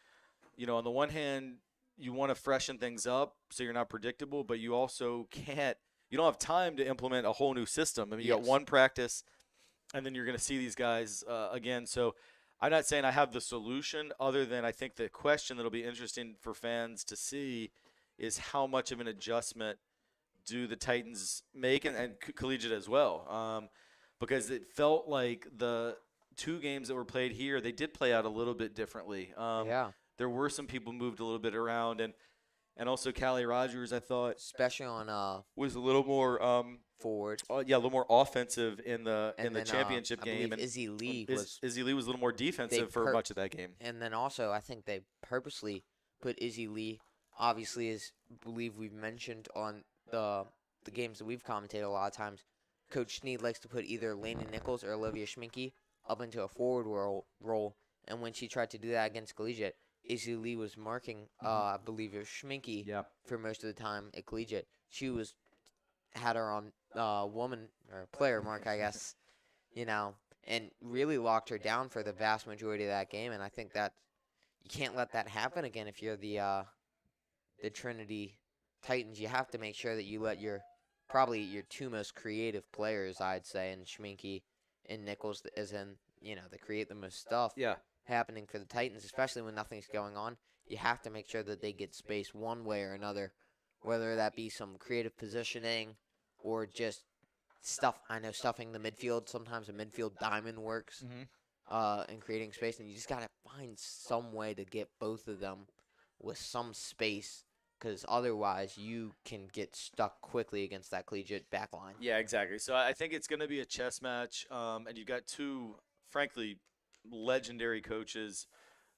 On the one hand, you want to freshen things up so you're not predictable, but you also you don't have time to implement a whole new system. I mean, you got one practice, and then you're going to see these guys again. So I'm not saying I have the solution other than I think the question that'll be interesting for fans to see is how much of an adjustment do the Titans make and Collegiate as well. Because it felt like the 2 games that were played here, they did play out a little bit differently. There were some people moved a little bit around, and also Callie Rogers, I thought, especially on was a little more forward. a little more offensive in the championship I game. And Izzy Lee was a little more defensive for much of that game. And then also, I think they purposely put Izzy Lee. Obviously, as I believe we've mentioned on the games that we've commentated a lot of times, Coach Sneed likes to put either Lainey Nichols or Olivia Schminke up into a forward role. And when she tried to do that against Collegiate, Izzy Lee was marking, I believe it was Schminke for most of the time at Collegiate. She was had her on woman or player mark, I guess, you know, and really locked her down for the vast majority of that game. And I think that you can't let that happen again if you're the Trinity Titans. You have to make sure that you let probably your two most creative players, I'd say, and Schminke and Nichols, as in, that create the most stuff Yeah. happening for the Titans, especially when nothing's going on. You have to make sure that they get space one way or another, whether that be some creative positioning or just stuffing the midfield. Sometimes a midfield diamond works in creating space, and you just got to find some way to get both of them with some space, because otherwise you can get stuck quickly against that collegiate back line. Yeah, exactly. So I think it's going to be a chess match, and you've got two, frankly, legendary coaches,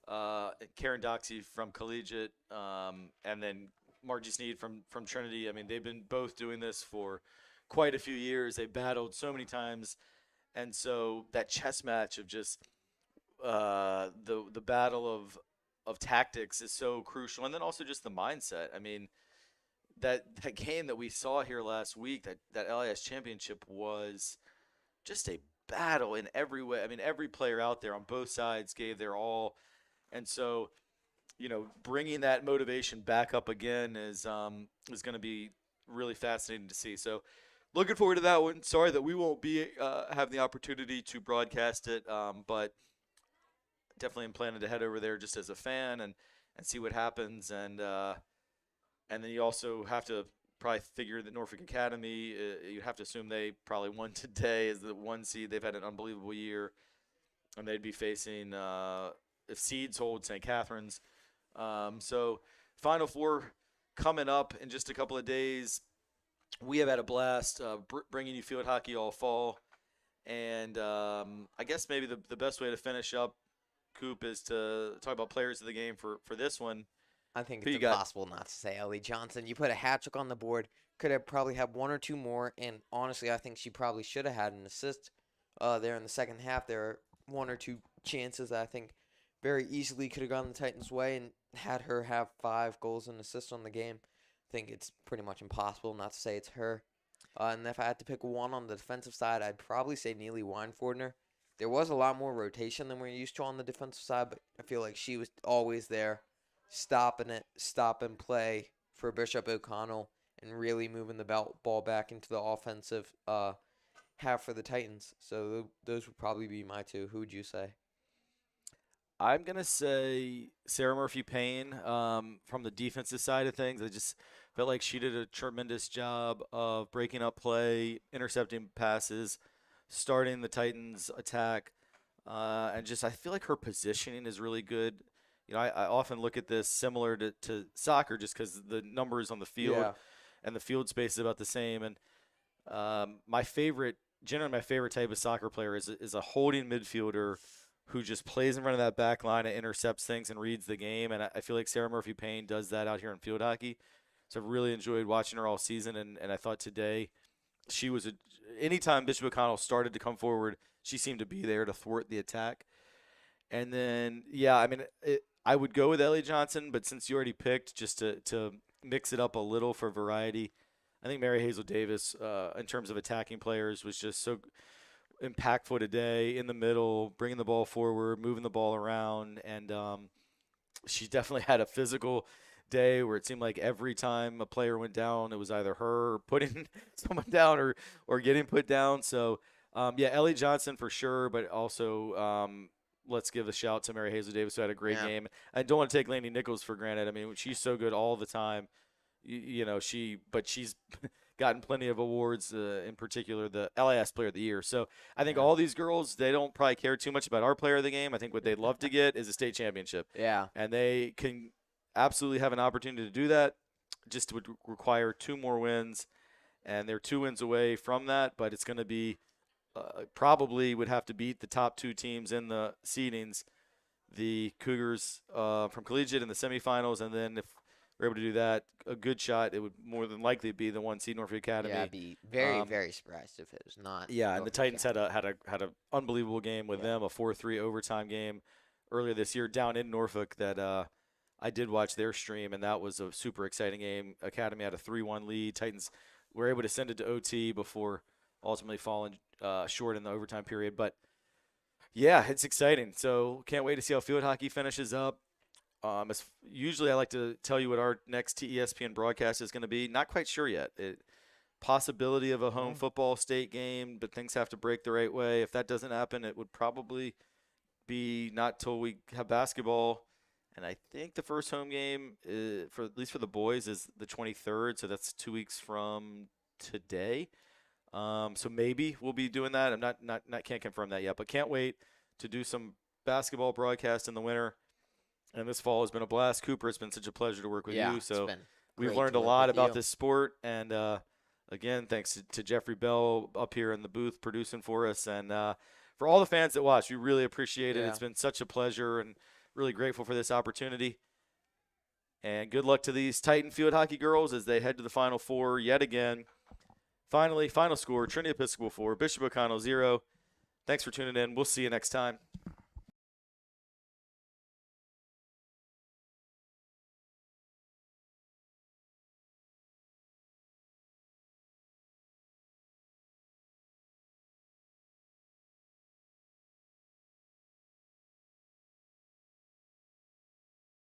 Karen Doxey from Collegiate, and then Margie Sneed from Trinity. I mean, they've been both doing this for quite a few years. They battled so many times, and so that chess match of just the battle of tactics is so crucial, and then also just the mindset. I mean, that game that we saw here last week, that LIS championship, was just a battle in every way. I mean, every player out there on both sides gave their all, and so bringing that motivation back up again is going to be really fascinating to see. So, looking forward to that one. Sorry that we won't be have the opportunity to broadcast it, but definitely am planning to head over there just as a fan and see what happens. And then you also have to probably figure that Norfolk Academy, you have to assume they probably won today as the 1 seed. They've had an unbelievable year, and they'd be facing if seeds hold St. Catherine's. So Final Four coming up in just a couple of days. We have had a blast bringing you field hockey all fall. And I guess maybe the best way to finish up, Coop, is to talk about players of the game for this one. I think Who it's you got? impossible not to say Ellie Johnson. You put a hat trick on the board, could have probably had one or two more, and honestly, I think she probably should have had an assist there in the second half. There are one or two chances that I think very easily could have gone the Titans' way, and had her have 5 goals and assists on the game. I think it's pretty much impossible not to say it's her. And if I had to pick one on the defensive side, I'd probably say Neely Weinfordner. There was a lot more rotation than we're used to on the defensive side, but I feel like she was always there, stopping it, stop and play for Bishop O'Connell, and really moving the ball back into the offensive half for the Titans. So those would probably be my two. Who would you say? I'm going to say Sarah Murphy Payne from the defensive side of things. I just felt like she did a tremendous job of breaking up play, intercepting passes, starting the Titans' attack. And just I feel like her positioning is really good. I often look at this similar to soccer just because the numbers on the field and the field space is about the same. And generally my favorite type of soccer player is a holding midfielder who just plays in front of that back line and intercepts things and reads the game. And I feel like Sarah Murphy Payne does that out here in field hockey. So I've really enjoyed watching her all season. And I thought today she was anytime Bishop O'Connell started to come forward, she seemed to be there to thwart the attack. And then, I mean, I would go with Ellie Johnson, but since you already picked, just to mix it up a little for variety, I think Mary Hazel Davis, in terms of attacking players, was just so impactful today in the middle, bringing the ball forward, moving the ball around. And she definitely had a physical day where it seemed like every time a player went down, it was either her putting someone down or getting put down. So, Ellie Johnson for sure, but also let's give a shout to Mary Hazel Davis, who had a great game. I don't want to take Laney Nichols for granted. I mean, she's so good all the time. But she's gotten plenty of awards, in particular the LIS Player of the Year. So I think all these girls, they don't probably care too much about our Player of the Game. I think what they'd love to get is a state championship. Yeah. And they can absolutely have an opportunity to do that. Just would require 2 more wins, and they're 2 wins away from that. But it's going to be probably would have to beat the top 2 teams in the seedings, the Cougars from Collegiate in the semifinals, and then if we're able to do that, a good shot, it would more than likely be the 1 seed Norfolk Academy. Yeah, I'd be very, very surprised if it was not. Yeah, and the Titans had an unbelievable game with them, a 4-3 overtime game earlier this year down in Norfolk that I did watch their stream, and that was a super exciting game. Academy had a 3-1 lead. Titans were able to send it to OT before ultimately falling short in the overtime period. But yeah, it's exciting. So can't wait to see how field hockey finishes up. Usually I like to tell you what our next TESPN broadcast is going to be. Not quite sure yet. Possibility of a home football state game, but things have to break the right way. If that doesn't happen, it would probably be not till we have basketball. And I think the first home game, for at least for the boys, is the 23rd. So that's 2 weeks from today. So maybe we'll be doing that. I'm not can't confirm that yet, but can't wait to do some basketball broadcast in the winter. And this fall has been a blast. Cooper, it's been such a pleasure to work with you. So we've learned a lot about this sport. And again, thanks to Jeffrey Bell up here in the booth producing for us. And for all the fans that watch, we really appreciate it. Yeah. It's been such a pleasure and really grateful for this opportunity. And good luck to these Titan field hockey girls as they head to the Final Four yet again. Finally, final score, Trinity Episcopal 4, Bishop O'Connell 0. Thanks for tuning in. We'll see you next time.